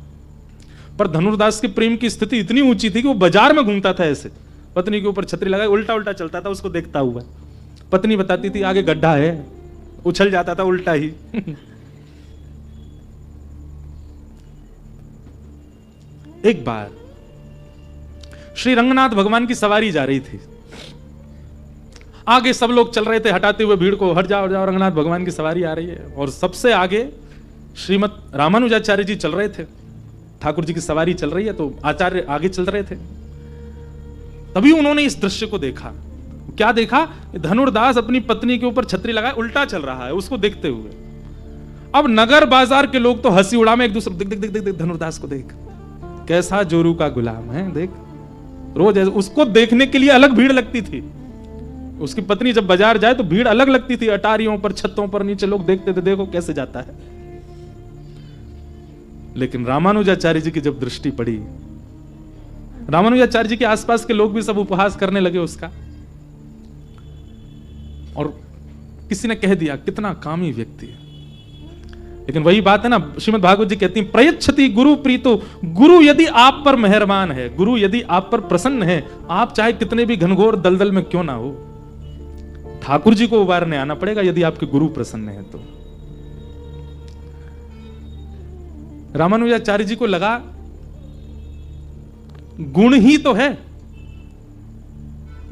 पर धनुर्दास के प्रेम की स्थिति इतनी ऊंची थी कि वो बाजार में घूमता था ऐसे, पत्नी के ऊपर छतरी लगाए उल्टा उल्टा चलता था, उसको देखता हुआ। पत्नी बताती थी आगे गड्ढा है, उछल जाता था उल्टा ही। एक बार श्री रंगनाथ भगवान की सवारी जा रही थी, आगे सब लोग चल रहे थे हटाते हुए भीड़ को, हट जाओ हट जाओ, रंगनाथ भगवान की सवारी आ रही है। और सबसे आगे श्रीमद रामानुजाचार्य जी चल रहे थे, ठाकुर जी की सवारी चल रही है तो आचार्य आगे चल रहे थे। तभी उन्होंने इस दृश्य को देखा। क्या देखा? धनुर्दास अपनी पत्नी के ऊपर छतरी लगाए उल्टा चल रहा है, उसको देखते हुए। अब नगर बाजार के लोग तो हंसी उड़ा में एक दूसरे, देख देख देख देख धनुर्दास को देख, कैसा जोरू का गुलाम है, देख। रोज उसको देखने के लिए अलग भीड़ लगती थी। उसकी पत्नी जब बाजार जाए तो भीड़ अलग लगती थी, अटारियों पर, छतों पर, नीचे लोग देखते थे, देखो कैसे जाता है। लेकिन रामानुजाचार्य जी की जब दृष्टि पड़ी, रामानुजाचार्य जी के आसपास के लोग भी सब उपहास करने लगे उसका, और किसी ने कह दिया कितना कामी व्यक्ति है। लेकिन वही बात है ना, श्रीमद् भागवत जी कहती हैं प्रयच्छति गुरु प्रीतो, गुरु यदि आप पर मेहरबान है, गुरु यदि आप पर प्रसन्न है, आप चाहे कितने भी घनघोर दलदल में क्यों ना हो, ठाकुर जी को उबारने आना पड़ेगा यदि आपके गुरु प्रसन्न है तो। रामानुजाचार्य जी को लगा गुण ही तो है,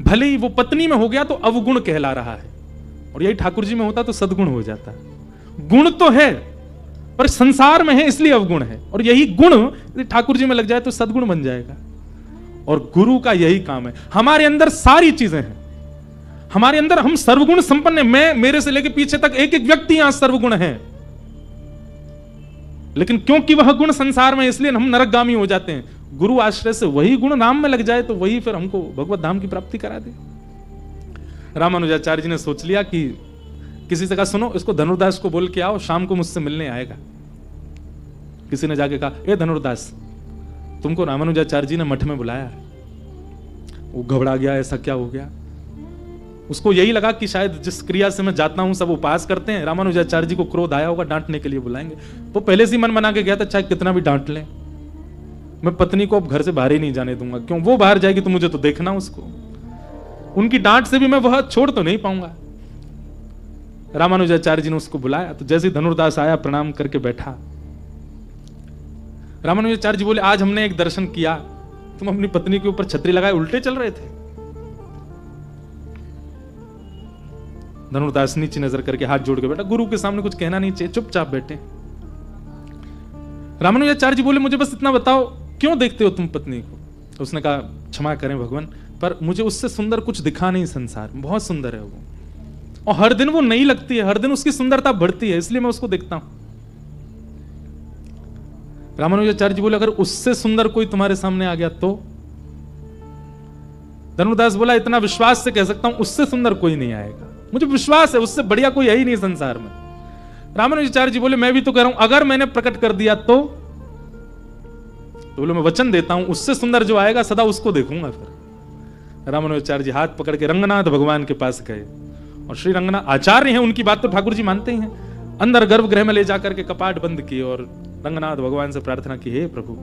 भले ही वो पत्नी में हो गया तो अवगुण कहला रहा है, और यही ठाकुर जी में होता तो सद्गुण हो जाता। गुण तो है पर संसार में है इसलिए अवगुण है, और यही गुण यदि ठाकुर जी में लग जाए तो सद्गुण बन जाएगा। और गुरु का यही काम है, हमारे अंदर सारी चीजें हैं, हमारे अंदर हम सर्वगुण संपन्न है। मैं, मेरे से लेकर पीछे तक एक एक व्यक्ति यहां सर्वगुण है, लेकिन क्योंकि वह गुण संसार में, इसलिए हम नरकगामी हो जाते हैं। गुरु आश्रय से वही गुण नाम में लग जाए तो वही फिर हमको भगवत धाम की प्राप्ति करा दे। रामानुजाचार्य जी ने सोच लिया कि किसी से कहा सुनो, इसको धनुर्दास को बोल के आओ, शाम को मुझसे मिलने आएगा। किसी ने जाके कहा ए धनुर्दास, तुमको रामानुजाचार्य जी ने मठ में बुलाया। वो घबरा गया, ऐसा क्या हो गया? उसको यही लगा कि शायद जिस क्रिया से मैं जाता हूं सब उपवास करते हैं, रामानुजाचार्य जी को क्रोध आया होगा, डांटने के लिए बुलाएंगे। वो पहले से मन बना के गया था चाहे कितना भी डांट लें, मैं पत्नी को अब घर से बाहर ही नहीं जाने दूंगा, क्यों वो बाहर जाएगी तो मुझे तो देखना उसको, उनकी डांट से भी मैं वह छोड़ तो नहीं पाऊंगा। रामानुजाचार्य जी ने उसको बुलाया, तो जैसे धनुर्दास आया प्रणाम करके बैठा, रामानुजाचार्य जी बोले आज हमने एक दर्शन किया, तुम अपनी पत्नी के ऊपर छतरी लगाए उल्टे चल रहे थे। धनुर्दास नीचे नजर करके हाथ जोड़ के बैठा, गुरु के सामने कुछ कहना नहीं चाहिए, चुपचाप बैठे। रामानुजाचार्य जी बोले मुझे बस इतना बताओ, क्यों देखते हो तुम पत्नी को? उसने कहा क्षमा करें भगवान, पर मुझे उससे सुंदर कुछ दिखा नहीं संसार में, बहुत सुंदर है वो, और हर दिन वो नई लगती है, हर दिन उसकी सुंदरता बढ़ती है, इसलिए मैं उसको देखता हूं। रामानुजाचार्य जी बोले अगर उससे सुंदर कोई तुम्हारे सामने आ गया तो? धनुर्दास बोला इतना विश्वास से कह सकता हूं उससे सुंदर कोई नहीं आएगा, मुझे विश्वास है उससे बढ़िया कोई है ही नहीं संसार में। रामानुजाचार्य जी बोले मैं भी तो कह रहा हूं अगर मैंने प्रकट कर दिया तो बोले मैं वचन देता हूं उससे सुंदर जो आएगा सदा उसको देखूंगा। फिर रामानुजाचार्य जी हाथ पकड़ के रंगनाथ भगवान के पास गए और श्री रंगनाथ आचार्य हैं, उनकी बात तो ठाकुर जी मानते ही हैं। अंदर गर्भगृह में ले जाकर के कपाट बंद किए और रंगनाथ भगवान से प्रार्थना की, हे प्रभु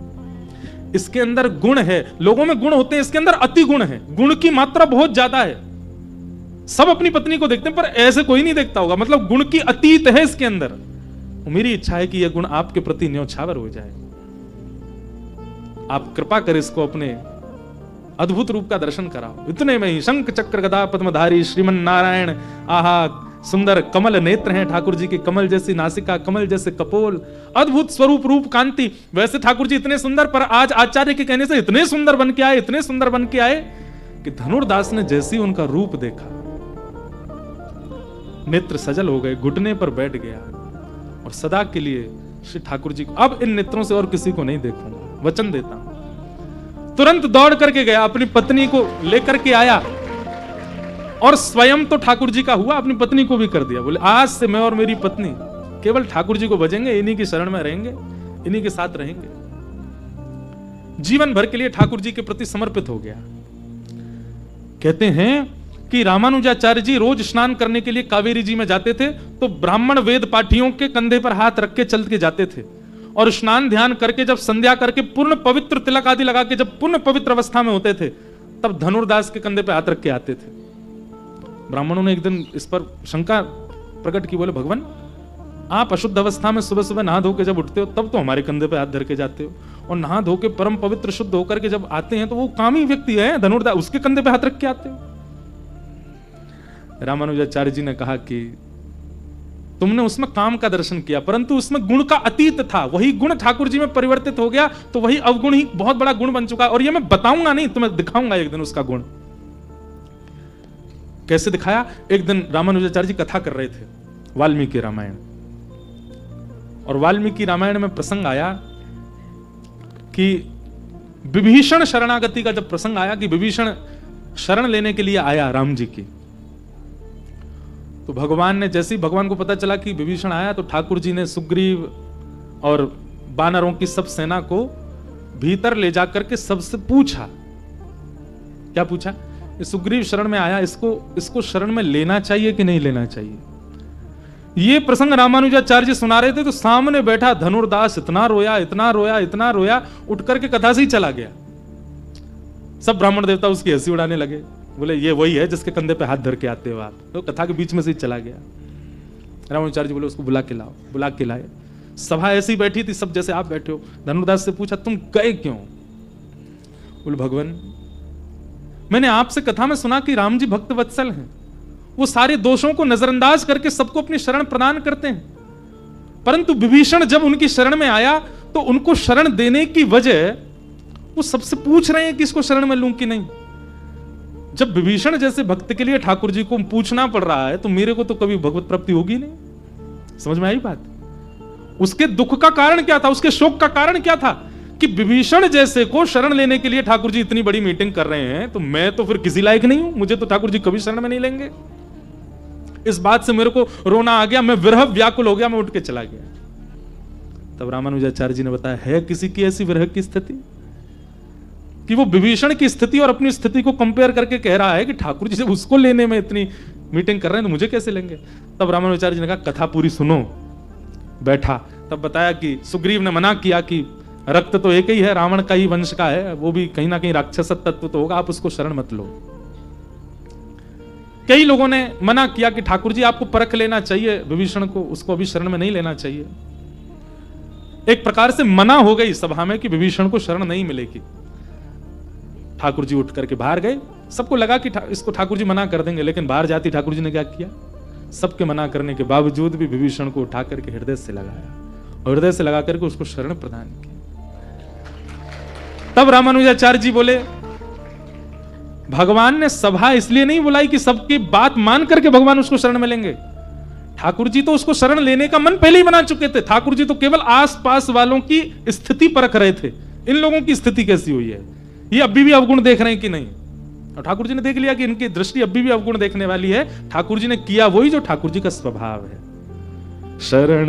इसके अंदर गुण है, लोगों में गुण होते हैं, इसके अंदर अति गुण है, गुण की मात्रा बहुत ज्यादा है। सब अपनी पत्नी को देखते हैं पर ऐसे कोई नहीं देखता होगा, मतलब गुण की अतीत है इसके अंदर। मेरी इच्छा है कि यह गुण आपके प्रति न्योछावर हो जाए, आप कृपा कर इसको अपने अद्भुत रूप का दर्शन कराओ। इतने में ही शंख चक्र गदा पद्मधारी श्रीमन नारायण, आहा सुंदर कमल नेत्र हैं ठाकुर जी के, कमल जैसी नासिका, कमल जैसे कपोल, अद्भुत स्वरूप रूप कांति। वैसे ठाकुर जी इतने सुंदर, पर आज आचार्य के कहने से इतने सुंदर बन के आए, इतने सुंदर बन के आए कि धनुर्दास ने जैसी उनका रूप देखा नेत्र सजल हो गए, घुटने पर बैठ गया और सदा के लिए श्री ठाकुर जी को अब इन नेत्रों से और किसी को नहीं देखूंगा, वचन देता हूं। तुरंत दौड़ करके गया, अपनी पत्नी को लेकर के आया और स्वयं तो ठाकुर जी का हुआ, अपनी पत्नी को भी कर दिया। बोले आज से मैं और मेरी पत्नी केवल ठाकुर जी को भजेंगे, इन्हीं की शरण में रहेंगे, इन्हीं के साथ रहेंगे। जीवन भर के लिए ठाकुर जी के प्रति समर्पित हो गया। कहते हैं कि रामानुजाचार्य जी रोज स्नान करने के लिए कावेरी जी में जाते थे तो ब्राह्मण वेद पाठियों के कंधे पर हाथ रख के चल के जाते थे और स्नान ध्यान करके जब संध्या करके पूर्ण पवित्र तिलक आदि लगा के जब पूर्ण पवित्र अवस्था में होते थे तब धनुर्दास के कंधे पर हाथ रख के आते थे। ब्राह्मणों ने एक दिन इस पर शंका प्रकट की, बोले भगवान आप अशुद्ध अवस्था में सुबह सुबह नहा धो के जब उठते हो तब तो हमारे कंधे पे हाथ धर के जाते हो, और नहा धो के परम पवित्र शुद्ध होकर के जब आते हैं तो वो कामी व्यक्ति है धनुर्दास, उसके कंधे पे हाथ रख के आते हो। रामानुजाचार्य जी ने कहा कि तुमने उसमें काम का दर्शन किया परंतु उसमें गुण का अतीत था, वही गुण ठाकुर जी में परिवर्तित हो गया तो वही अवगुण ही बहुत बड़ा गुण बन चुका है, और ये मैं बताऊंगा नहीं, तुम्हें दिखाऊंगा एक दिन उसका गुण। कैसे दिखाया? एक दिन रामानुजाचार्य जी कथा कर रहे थे वाल्मीकि रामायण, और वाल्मीकि रामायण में प्रसंग आया कि विभीषण शरणागति का जब प्रसंग आया कि विभीषण शरण लेने के लिए आया राम जी की, तो भगवान ने जैसे ही भगवान को पता चला कि विभीषण आया तो ठाकुर जी ने सुग्रीव और वानरों की सब सेना को भीतर ले जाकर के सबसे पूछा। क्या पूछा? सुग्रीव शरण में आया, इसको शरण में लेना चाहिए कि नहीं लेना चाहिए? ये प्रसंग रामानुजाचार्य जी सुना रहे थे तो सामने बैठा धनुर्दास इतना रोया, इतना रोया, इतना रोया, उठ करके कथा से ही चला गया। सब ब्राह्मण देवता उसकी हंसी उड़ाने लगे, बोले ये वही है जिसके कंधे पे हाथ धर के आते हो आप, तो कथा के बीच में से ही चला गया। रामानुजाचार्य जी बोले उसको बुला के लाओ, बुला के लाए। सभा ऐसी बैठी थी सब जैसे आप बैठे हो। धनुर्दास से पूछा तुम गए क्यों? बोले भगवान मैंने आपसे कथा में सुना कि राम जी भक्त वत्सल हैं, वो सारे दोषों को नजरअंदाज करके सबको अपनी शरण प्रदान करते हैं, परंतु विभीषण जब उनकी शरण में आया तो उनको शरण देने की वजह वो सबसे पूछ रहे हैं कि इसको शरण में लूं कि नहीं। जब विभीषण जैसे भक्त के लिए ठाकुर जी को पूछना पड़ रहा है तो मेरे को तो कभी भगवत प्राप्ति होगी नहीं। समझ में आई बात? उसके दुख का कारण क्या था, उसके शोक का कारण क्या था कि विभीषण जैसे को शरण लेने के लिए ठाकुर जी इतनी बड़ी मीटिंग कर रहे हैं, तो मैं तो फिर किसी लायक नहीं हूं, मुझे तो ठाकुर जी कभी शरण में नहीं लेंगे। इस बात से मेरे को रोना आ गया, मैं विरह व्याकुल हो गया, मैं उठ के चला गया। तब रामानुजाचार्य जी ने बताया है किसी की ऐसी विरह की स्थिति कि वो विभीषण की स्थिति और अपनी स्थिति को कंपेयर करके कह रहा है कि ठाकुर जी जब उसको लेने में इतनी मीटिंग कर रहे हैं तो मुझे कैसे लेंगे। तब रामानुजाचार्य जी ने कहा कथा पूरी सुनो। बैठा तब बताया कि सुग्रीव ने मना किया कि रक्त तो एक ही है, रावण का ही वंश का है, वो भी कहीं ना कहीं राक्षस तत्व तो होगा, आप उसको शरण मत लो। कई लोगों ने मना किया कि ठाकुर जी आपको परख लेना चाहिए विभीषण को, उसको अभी शरण में नहीं लेना चाहिए। एक प्रकार से मना हो गई सभा में कि विभीषण को शरण नहीं मिलेगी। ठाकुर जी उठ करके बाहर गए, सबको लगा कि इसको ठाकुर जी मना कर देंगे, लेकिन बाहर जाती ठाकुर जी ने क्या किया, सबके मना करने के बावजूद भी विभीषण को उठा करके हृदय से लगाया और हृदय से लगा करके उसको शरण प्रदान की। तब रामानुजाचार्य जी बोले भगवान ने सभा इसलिए नहीं बुलाई कि सबकी बात मान करके भगवान उसको शरण में लेंगे। ठाकुर जी तो उसको शरण लेने का मन पहले ही बना चुके थे। ठाकुर जी तो केवल आसपास वालों की स्थिति परख रहे थे, इन लोगों की स्थिति कैसी हुई है, ये अभी भी अवगुण देख रहे हैं कि नहीं। और ठाकुर जी ने देख लिया कि इनकी दृष्टि अभी भी अवगुण देखने वाली है। ठाकुर जी ने किया वही जो ठाकुर जी का स्वभाव है। शरण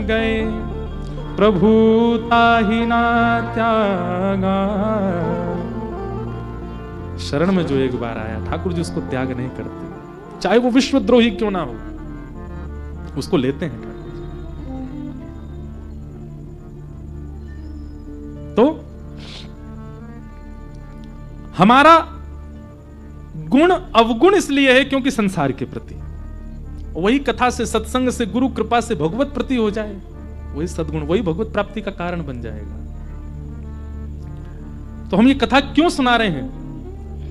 गए प्रभु ताहि ना त्यागा। शरण में जो एक बार आया ठाकुर जी उसको त्याग नहीं करते, चाहे वो विश्वद्रोही क्यों ना हो, उसको लेते हैं ठाकुर जी। तो हमारा गुण अवगुण इसलिए है क्योंकि संसार के प्रति, वही कथा से, सत्संग से, गुरु कृपा से भगवत प्रति हो जाए, वही सद्गुण, वही भगवत प्राप्ति का कारण बन जाएगा। तो हम ये कथा क्यों सुना रहे हैं?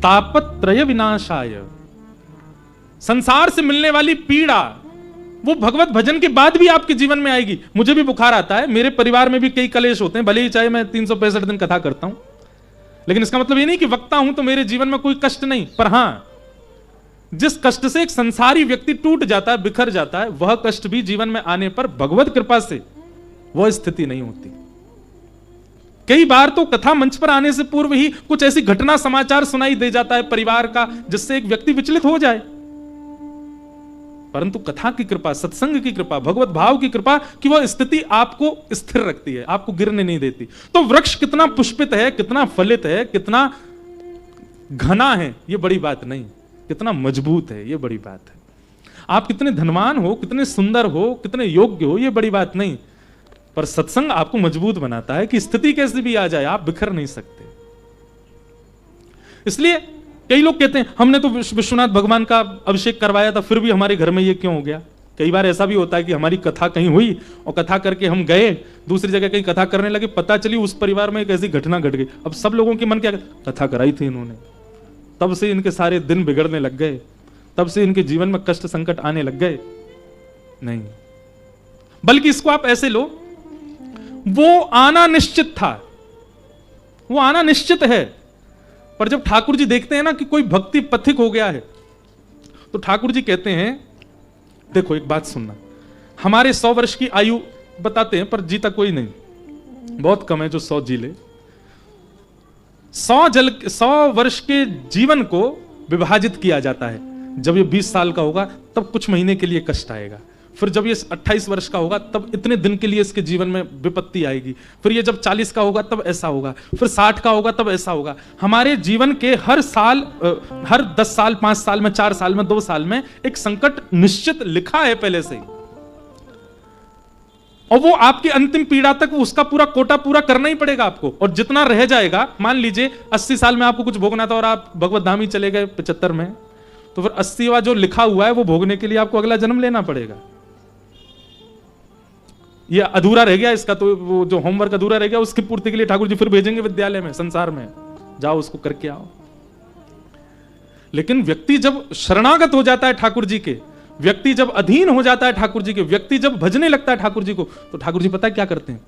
तापत्रय विनाशाय, संसार से मिलने वाली पीड़ा वो भगवत भजन के बाद भी आपके जीवन में आएगी। मुझे भी बुखार आता है, मेरे परिवार में भी कई कलेश होते हैं, भले ही चाहे मैं 365 दिन कथा करता हूं, लेकिन इसका मतलब ये नहीं कि वक्ता हूं तो मेरे जीवन में कोई कष्ट नहीं। पर हां, जिस कष्ट से एक संसारी व्यक्ति टूट जाता है, बिखर जाता है, वह कष्ट भी जीवन में आने पर भगवत कृपा से वह स्थिति नहीं होती। कई बार तो कथा मंच पर आने से पूर्व ही कुछ ऐसी घटना, समाचार सुनाई दे जाता है परिवार का, जिससे एक व्यक्ति विचलित हो जाए। परंतु कथा की कृपा, सत्संग की कृपा, भगवत भाव की कृपा कि वह स्थिति आपको स्थिर रखती है, आपको गिरने नहीं देती। तो वृक्ष कितना पुष्पित है, कितना फलित है, कितना घना है, यह बड़ी बात नहीं, कितना मजबूत है, यह बड़ी बात है। आप कितने धनवान हो, कितने सुंदर हो, कितने योग्य हो, यह बड़ी बात नहीं, पर सत्संग आपको मजबूत बनाता है कि स्थिति कैसे भी आ जाए आप बिखर नहीं सकते। इसलिए कई लोग कहते हैं हमने तो विश्वनाथ भगवान का अभिषेक करवाया था, फिर भी हमारे घर में ये क्यों हो गया। कई बार ऐसा भी होता है कि हमारी कथा कहीं हुई और कथा करके हम गए दूसरी जगह कहीं कथा करने लगे, पता चली उस परिवार में एक ऐसी घटना घट गई। अब सब लोगों के मन क्या, कथा कराई थी इन्होंने, तब से इनके सारे दिन बिगड़ने लग गए, तब से इनके जीवन में कष्ट संकट आने लग गए। नहीं, बल्कि इसको आप ऐसे लो, वो आना निश्चित था, वो आना निश्चित है। पर जब ठाकुर जी देखते हैं ना कि कोई भक्ति पथिक हो गया है, तो ठाकुर जी कहते हैं देखो एक बात सुनना, हमारे 100 वर्ष की आयु बताते हैं पर जीता कोई नहीं, बहुत कम है जो 100 जी ले। 100 वर्ष के जीवन को विभाजित किया जाता है। जब ये 20 साल का होगा तब कुछ महीने के लिए कष्ट आएगा, फिर जब ये 28 वर्ष का होगा तब इतने दिन के लिए इसके जीवन में विपत्ति आएगी, फिर ये जब 40 का होगा तब ऐसा होगा, फिर 60 का होगा तब ऐसा होगा। हमारे जीवन के हर साल, हर 10 साल, 5 साल में, 4 साल में, 2 साल में एक संकट निश्चित लिखा है पहले से ही, और वो आपकी अंतिम पीड़ा तक उसका पूरा कोटा पूरा करना ही पड़ेगा आपको। और जितना रह जाएगा, मान लीजिए 80 साल में आपको कुछ भोगना था और आप भगवत धाम ही चले गए 75 में, तो फिर 80वां जो लिखा हुआ है वो भोगने के लिए आपको अगला जन्म लेना पड़ेगा। ये अधूरा रह गया इसका, तो वो जो होमवर्क अधूरा रह गया उसकी पूर्ति के लिए ठाकुर जी फिर भेजेंगे विद्यालय में, संसार में, जाओ उसको करके आओ। लेकिन व्यक्ति जब शरणागत हो जाता है ठाकुर जी के, व्यक्ति जब अधीन हो जाता है ठाकुर जी के, व्यक्ति जब भजने लगता है ठाकुर जी को, तो ठाकुर जी पता है क्या करते हैं?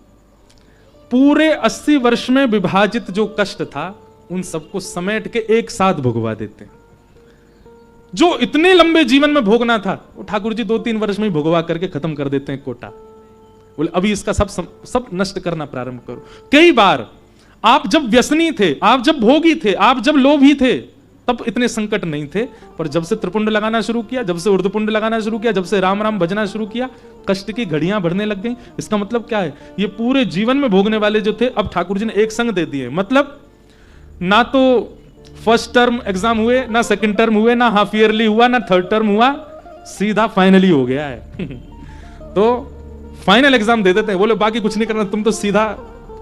पूरे 80 वर्ष में विभाजित जो कष्ट था उन सबको समेट के एक साथ भोगवा देते हैं। जो इतने लंबे जीवन में भोगना था वो ठाकुर जी 2-3 वर्ष में ही भोगवा करके खत्म कर देते हैं कोटा। बोले अभी इसका सब नष्ट करना प्रारंभ करो। कई बार आप जब व्यसनी थे, आप जब भोगी थे, आप जब लोभी थे, तब इतने संकट नहीं थे, पर जब से त्रिपुंड लगाना शुरू किया, जब से ऊर्ध्वपुंड लगाना शुरू किया, जब से राम राम भजना शुरू किया, कष्ट की घड़ियां बढ़ने लग गई। इसका मतलब क्या है? ये पूरे जीवन में भोगने वाले जो थे अब ठाकुर जी ने एक संग दे दिए। मतलब ना तो फर्स्ट टर्म एग्जाम हुए, ना सेकंड टर्म हुए, ना हाफ ईयरली हुआ, ना थर्ड टर्म हुआ, सीधा फाइनली हो गया है। तो फाइनल एग्जाम दे देते हैं, बोले बाकी कुछ नहीं करना, तुम तो सीधा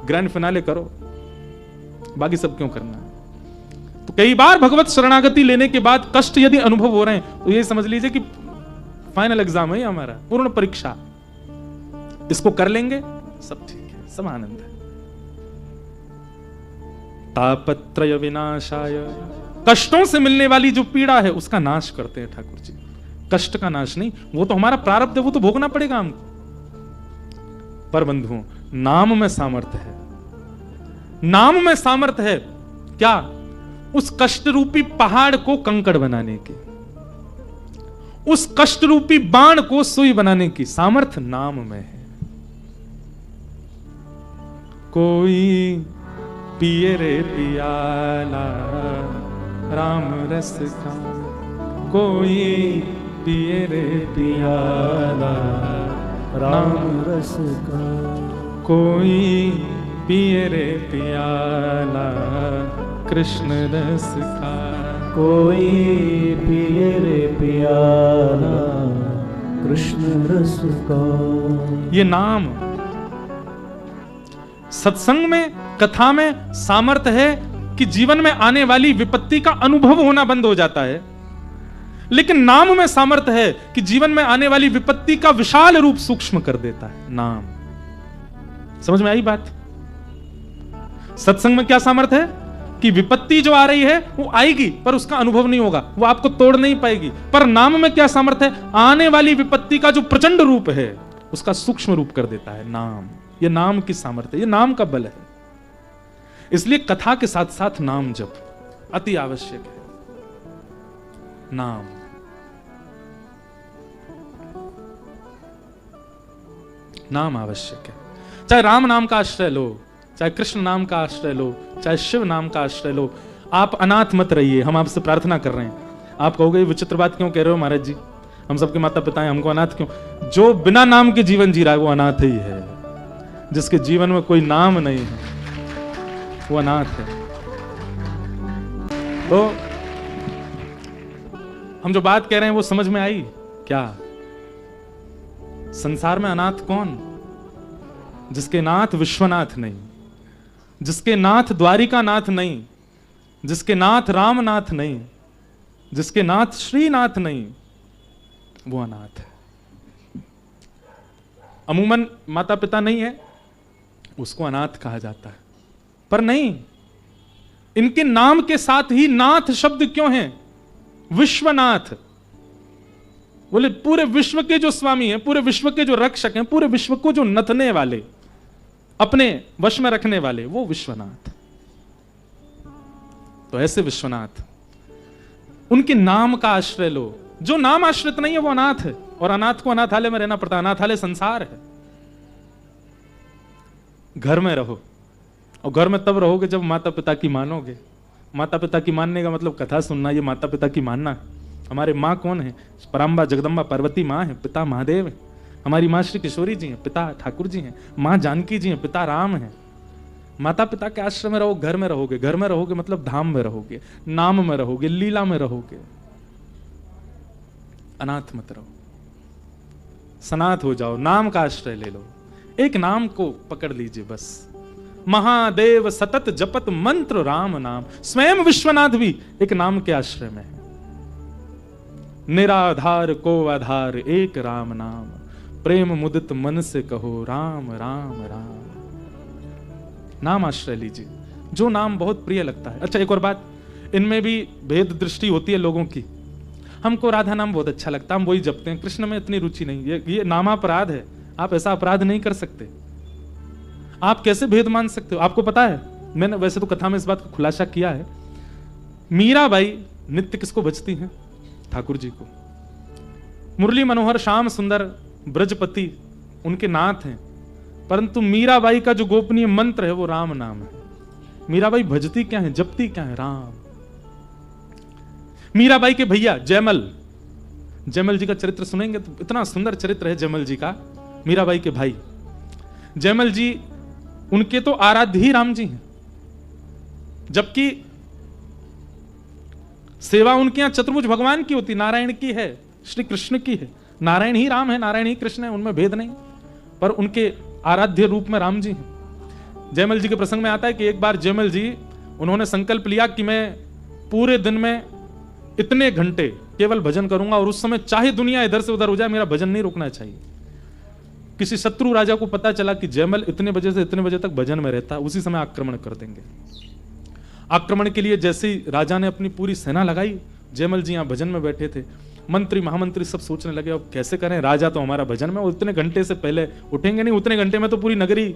ग्रैंड फिनाले करो, बाकी सब क्यों करना है। तो कई बार भगवत शरणागति लेने के बाद कष्ट यदि अनुभव हो रहे हैं तो ये समझ लीजिए कि फाइनल एग्जाम है हमारा, पूर्ण परीक्षा, इसको कर लेंगे सब ठीक है, सब आनंद है। तापत्रय विनाशाय, कष्टों से मिलने वाली जो पीड़ा है उसका नाश करते हैं ठाकुर जी। कष्ट का नाश नहीं, वो तो हमारा प्रारब्ध है, वो तो भोगना पड़ेगा हमको। पर बंधुओं, नाम में सामर्थ्य है, नाम में सामर्थ्य है। क्या? उस कष्ट रूपी पहाड़ को कंकड़ बनाने की, उस कष्ट रूपी बाण को सुई बनाने की सामर्थ्य नाम में है। कोई पिए रे पियाला राम रस का, कोई पिए रे पियाला राम रस का, कोई पिए रे पियाला कृष्ण रस का, कोई पिए रे पियाला कृष्ण रस का। ये नाम सत्संग में, कथा में सामर्थ्य है कि जीवन में आने वाली विपत्ति का अनुभव होना बंद हो जाता है, लेकिन नाम में सामर्थ्य है कि जीवन में आने वाली विपत्ति का विशाल रूप सूक्ष्म कर देता है नाम। समझ में आई बात? सत्संग में क्या सामर्थ्य है कि विपत्ति जो आ रही है वो आएगी पर उसका अनुभव नहीं होगा, वो आपको तोड़ नहीं पाएगी। पर नाम में क्या सामर्थ्य है? आने वाली विपत्ति का जो प्रचंड रूप है उसका सूक्ष्म रूप कर देता है नाम। ये नाम की सामर्थ्य, ये नाम का बल है। इसलिए कथा के साथ साथ नाम जप अति आवश्यक है। नाम नाम आवश्यक है। चाहे राम नाम का आश्रय लो, चाहे कृष्ण नाम का आश्रय लो, चाहे शिव नाम का आश्रय लो। आप अनाथ मत रहिए। हम आपसे प्रार्थना कर रहे हैं। आप कहोगे विचित्र बात क्यों कह रहे हो महाराज जी, हम सबके माता पिता हैं, हमको अनाथ क्यों? जो बिना नाम के जीवन जी रहा है वो अनाथ ही है। जिसके जीवन में कोई नाम नहीं है वो अनाथ है। तो हम जो बात कह रहे हैं वो समझ में आई क्या? संसार में अनाथ कौन? जिसके नाथ विश्वनाथ नहीं, जिसके नाथ द्वारिका नाथ नहीं, जिसके नाथ रामनाथ नहीं, जिसके नाथ श्रीनाथ नहीं, वो अनाथ है। अमूमन माता पिता नहीं है उसको अनाथ कहा जाता है, पर नहीं, इनके नाम के साथ ही नाथ शब्द क्यों है? विश्वनाथ बोले पूरे विश्व के जो स्वामी हैं, पूरे विश्व के जो रक्षक हैं, पूरे विश्व को जो नथने वाले, अपने वश में रखने वाले, वो विश्वनाथ। तो ऐसे विश्वनाथ, उनके नाम का आश्रय लो। जो नाम आश्रित नहीं है वो अनाथ है, और अनाथ को अनाथालय में रहना पड़ता है। अनाथालय संसार है। घर में रहो, और घर में तब रहोगे जब माता पिता की मानोगे। माता पिता की मानने का मतलब कथा सुनना, ये माता पिता की मानना। हमारे माँ कौन है? पराम्बा जगदम्बा पार्वती माँ है, पिता महादेव है। हमारी माँ श्री किशोरी जी हैं, पिता ठाकुर जी हैं। माँ जानकी जी हैं, पिता राम हैं। माता पिता के आश्रम में रहो, घर में रहोगे। घर में रहोगे मतलब धाम में रहोगे, नाम में रहोगे, लीला में रहोगे। अनाथ मत रहो, सनाथ हो जाओ, नाम का आश्रय ले लो। एक नाम को पकड़ लीजिए बस। महादेव सतत जपत मंत्र राम नाम। स्वयं विश्वनाथ भी एक नाम के आश्रय में है। निराधार को आधार एक राम नाम, प्रेम मुदित मन से कहो राम राम राम। नाम आश्रय लीजिए, जो नाम बहुत प्रिय लगता है। अच्छा एक और बात, इनमें भी भेद दृष्टि होती है लोगों की। हमको राधा नाम बहुत अच्छा लगता है, हम वही जपते हैं। कृष्ण में इतनी रुचि नहीं। ये नामापराध है। आप ऐसा अपराध नहीं कर सकते। आप कैसे भेद मान सकते हो? आपको पता है, मैंने वैसे तो कथा में इस बात को खुलासा किया है। मीराबाई नित्य किसको बजती हैं? ठाकुर जी को। मुरली मनोहर श्याम सुंदर ब्रजपति उनके नाथ हैं, परंतु मीराबाई का जो गोपनीय मंत्र है वो राम नाम है। मीराबाई भजती क्या है, जपती क्या है? राम। मीराबाई के भैया जयमल, जयमल जी का चरित्र सुनेंगे तो इतना सुंदर चरित्र है जयमल जी का। मीराबाई के भाई जयमल जी, उनके तो आराध्य ही राम जी हैं, जबकि सेवा उनके यहां चतुर्भुज भगवान की होती, नारायण की है, श्री कृष्ण की है। नारायण ही राम है, नारायण ही कृष्ण है, उनमें भेद नहीं। पर उनके आराध्य रूप में राम जी हैं। जयमल जी के प्रसंग में आता है कि एक बार जयमल जी उन्होंने संकल्प लिया कि मैं पूरे दिन में इतने घंटे केवल भजन करूंगा, और उस समय चाहे दुनिया इधर से उधर हो जाए मेरा भजन नहीं रुकना चाहिए। किसी शत्रु राजा को पता चला कि जयमल इतने बजे से इतने बजे तक भजन में रहता है, उसी समय आक्रमण कर देंगे। आक्रमण के लिए जैसे ही राजा ने अपनी पूरी सेना लगाई, जयमल जी यहां भजन में बैठे थे। मंत्री महामंत्री सब सोचने लगे अब कैसे करें, राजा तो हमारा भजन में, उतने घंटे से पहले उठेंगे नहीं, उतने घंटे में तो पूरी नगरी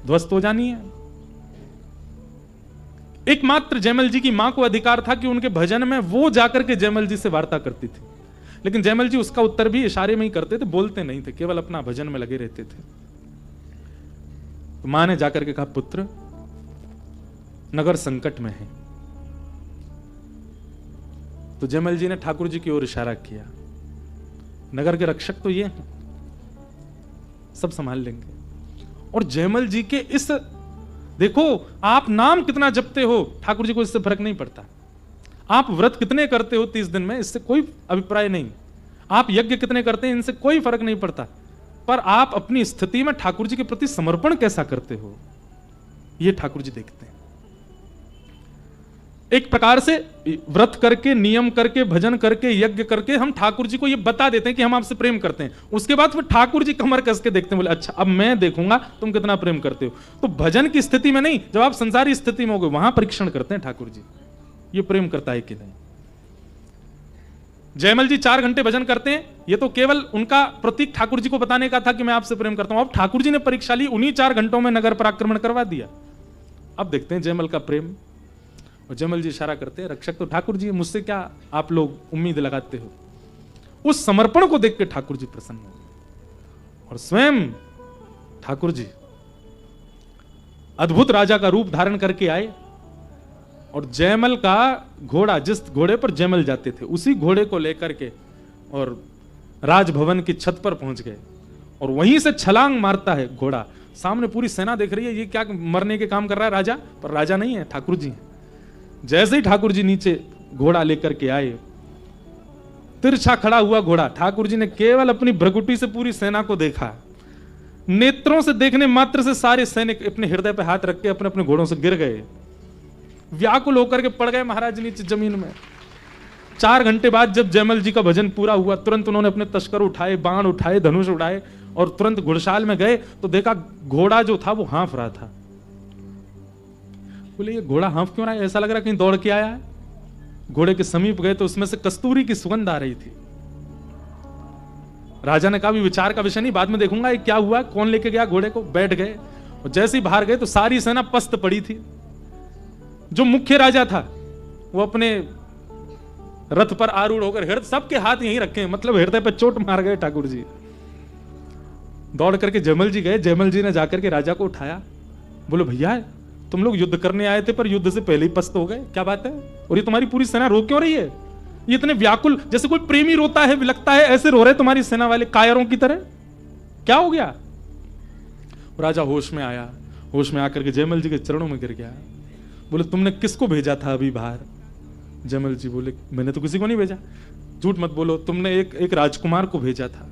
ध्वस्त हो जानी है। एकमात्र जयमल जी की मां को अधिकार था कि उनके भजन में वो जाकर के जयमल जी से वार्ता करती थी, लेकिन जयमल जी उसका उत्तर भी इशारे में ही करते थे, बोलते नहीं थे, केवल अपना भजन में लगे रहते थे। तो मां ने जाकर के कहा, पुत्र नगर संकट में है। तो जयमल जी ने ठाकुर जी की ओर इशारा किया, नगर के रक्षक तो ये हैं, सब संभाल लेंगे। और जयमल जी के इस, देखो आप नाम कितना जपते हो, ठाकुर जी को इससे फर्क नहीं पड़ता। आप व्रत कितने करते हो 30 दिन में, इससे कोई अभिप्राय नहीं। आप यज्ञ कितने करते हैं, इनसे कोई फर्क नहीं पड़ता। पर आप अपनी स्थिति में ठाकुर जी के प्रति समर्पण कैसा करते हो, ये ठाकुर जी देखते हैं। एक प्रकार से व्रत करके, नियम करके, भजन करके, यज्ञ करके हम ठाकुर जी को ये बता देते हैं कि हम आपसे प्रेम करते हैं। उसके बाद फिर ठाकुर जी कमर कस के देखते हैं, बोले अच्छा अब मैं देखूंगा तुम कितना प्रेम करते हो। तो भजन की स्थिति में नहीं, जब आप संसारी स्थिति में हो गए वहां परीक्षण करते हैं ठाकुर जी, ये प्रेम करता है कि नहीं। जयमल जी 4 घंटे भजन करते हैं, ये तो केवल उनका प्रतीक ठाकुर जी को बताने का था कि मैं आपसे प्रेम करता हूं। अब ठाकुर जी ने परीक्षा ली, उन्हीं 4 घंटों में नगर पर आक्रमण करवा दिया। अब देखते हैं जयमल का प्रेम। और जयमल जी इशारा करते हैं, रक्षक तो ठाकुर जी, मुझसे क्या आप लोग उम्मीद लगाते हो। उस समर्पण को देख के ठाकुर जी प्रसन्न हो गए और स्वयं ठाकुर जी अद्भुत राजा का रूप धारण करके आए और जयमल का घोड़ा, जिस घोड़े पर जयमल जाते थे, उसी घोड़े को लेकर के और राजभवन की छत पर पहुंच गए। और वहीं से छलांग मारता है घोड़ा, सामने पूरी सेना देख रही है, ये क्या मरने के काम कर रहा है राजा, पर राजा नहीं है, ठाकुर जी हैं। जैसे ही ठाकुर जी नीचे घोड़ा लेकर के आए, तिरछा खड़ा हुआ घोड़ा, ठाकुर जी ने केवल अपनी भ्रकुटी से पूरी सेना को देखा। नेत्रों से देखने मात्र से सारे सैनिक अपने हृदय पे हाथ रख के अपने अपने घोड़ों से गिर गए, व्याकुल होकर के पड़ गए महाराज नीचे जमीन में। 4 घंटे बाद जब जयमल जी का भजन पूरा हुआ, तुरंत उन्होंने अपने तश्कर उठाए, बाण उठाए, धनुष उठाए और तुरंत घुड़शाल में गए तो देखा घोड़ा जो था वो हाँफ रहा था। बोले ये घोड़ा हाँफ क्यों रहा है, ऐसा लग रहा है कहीं दौड़ के आया है। घोड़े के समीप गए तो उसमें से कस्तूरी की सुगंध आ रही थी। राजा ने कहा भी विचार का विषय नहीं, बाद में देखूंगा ये क्या हुआ, कौन लेके गया घोड़े को। बैठ गए और जैसे ही बाहर गए तो सारी सेना पस्त पड़ी थी। जो मुख्य राजा था वो अपने रथ पर आरूढ़ होकर, हृदय सबके हाथ यहीं रखे, मतलब हृदय पर चोट मार गए ठाकुर जी। दौड़ करके जयमल जी गए, जयमल जी ने जाकर के राजा को उठाया, बोलो भैया तुम लोग युद्ध करने आए थे पर युद्ध से पहले ही पस्त हो गए, क्या बात है, और ये तुम्हारी पूरी सेना रो क्यों रही है, ये इतने व्याकुल, जैसे कोई प्रेमी रोता है, विलखता है, ऐसे रो रहे तुम्हारी सेना वाले कायरों की तरह, क्या हो गया। राजा होश में आया, होश में आकर के जयमल जी के चरणों में गिर गया। बोले तुमने किसको भेजा था अभी बाहर। जयमल जी बोले मैंने तो किसी को नहीं भेजा। झूठ मत बोलो, तुमने एक राजकुमार को भेजा था,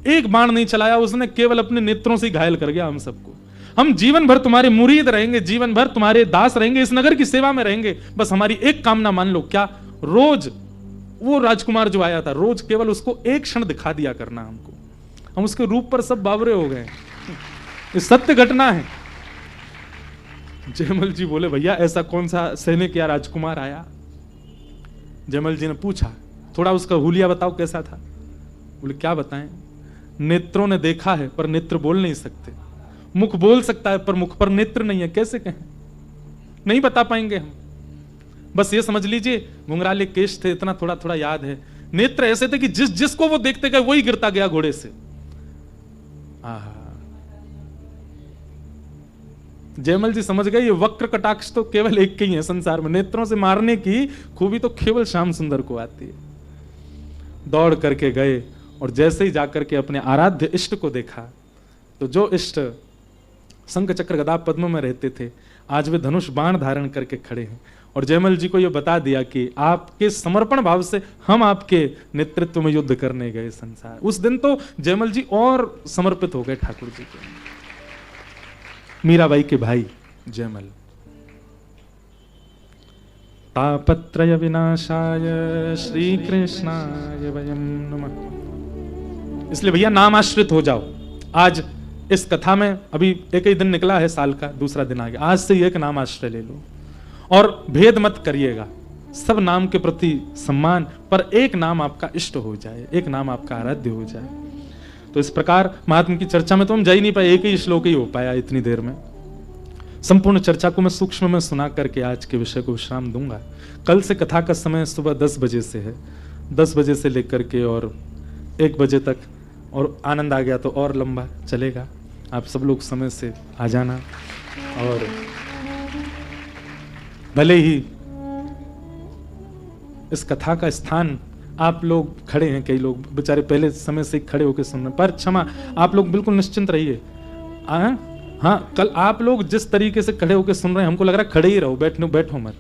एक बाण नहीं चलाया उसने, केवल अपने नेत्रों से घायल कर गया हम सबको। हम जीवन भर तुम्हारे मुरीद रहेंगे, जीवन भर तुम्हारे दास रहेंगे, इस नगर की सेवा में रहेंगे, बस हमारी एक कामना मान लो। क्या, रोज वो राजकुमार जो आया था, रोज केवल उसको एक क्षण दिखा दिया करना हमको, हम उसके रूप पर सब बावरे हो गए। ये सत्य घटना है। जयमल जी बोले भैया ऐसा कौन सा सैनिक या राजकुमार आया। जयमल जी ने पूछा थोड़ा उसका हुलिया बताओ कैसा था। बोले क्या बताएं, नेत्रों ने देखा है पर नेत्र बोल नहीं सकते, मुख बोल सकता है पर मुख पर नेत्र नहीं है, कैसे कहें, नहीं बता पाएंगे हम। बस ये समझ लीजिए घुंघराले केश थे, इतना थोड़ा थोड़ा याद है। नेत्र ऐसे थे कि जिसको वो देखते गए वही गिरता गया घोड़े से। आहा, जयमल जी समझ गए ये वक्र कटाक्ष तो केवल एक ही है संसार में, नेत्रों से मारने की खूबी तो केवल श्याम सुंदर को आती है। दौड़ करके गए और जैसे ही जाकर के अपने आराध्य इष्ट को देखा तो जो इष्ट शंख चक्र गदा पद्म में रहते थे, आज वे धनुष बाण धारण करके खड़े हैं। और जयमल जी को यह बता दिया कि आपके समर्पण भाव से हम आपके नेतृत्व में युद्ध करने गए संसार। उस दिन तो जयमल जी और समर्पित हो गए ठाकुर जी को। मीराबाई के भाई जयमल। तापत्रय विनाशाय श्री कृष्णाय वयं नमः। इसलिए भैया नाम आश्रित हो जाओ। आज इस कथा में अभी एक ही दिन निकला है साल का, दूसरा दिन आ गया, आज से एक नाम आश्रय ले लो और भेद मत करिएगा। सब नाम के प्रति सम्मान, पर एक नाम आपका इष्ट हो जाए, एक नाम आपका आराध्य हो जाए। तो इस प्रकार महात्मा की चर्चा में तो हम जा ही नहीं पाए, एक ही श्लोक ही हो पाया इतनी देर में। संपूर्ण चर्चा को मैं सूक्ष्म में सुना करके आज के विषय को विश्राम दूंगा। कल से कथा का समय सुबह 10 बजे से है, 10 बजे से लेकर के और 1 बजे तक, और आनंद आ गया तो और लंबा चलेगा। आप सब लोग समय से आ जाना। और भले ही इस कथा का स्थान आप लोग खड़े हैं, कई लोग बेचारे पहले समय से खड़े होकर सुन रहे हैं, पर क्षमा, आप लोग बिल्कुल निश्चिंत रहिए। हाँ, कल आप लोग जिस तरीके से खड़े होकर सुन रहे हैं, हमको लग रहा है खड़े ही रहो, बैठो मत।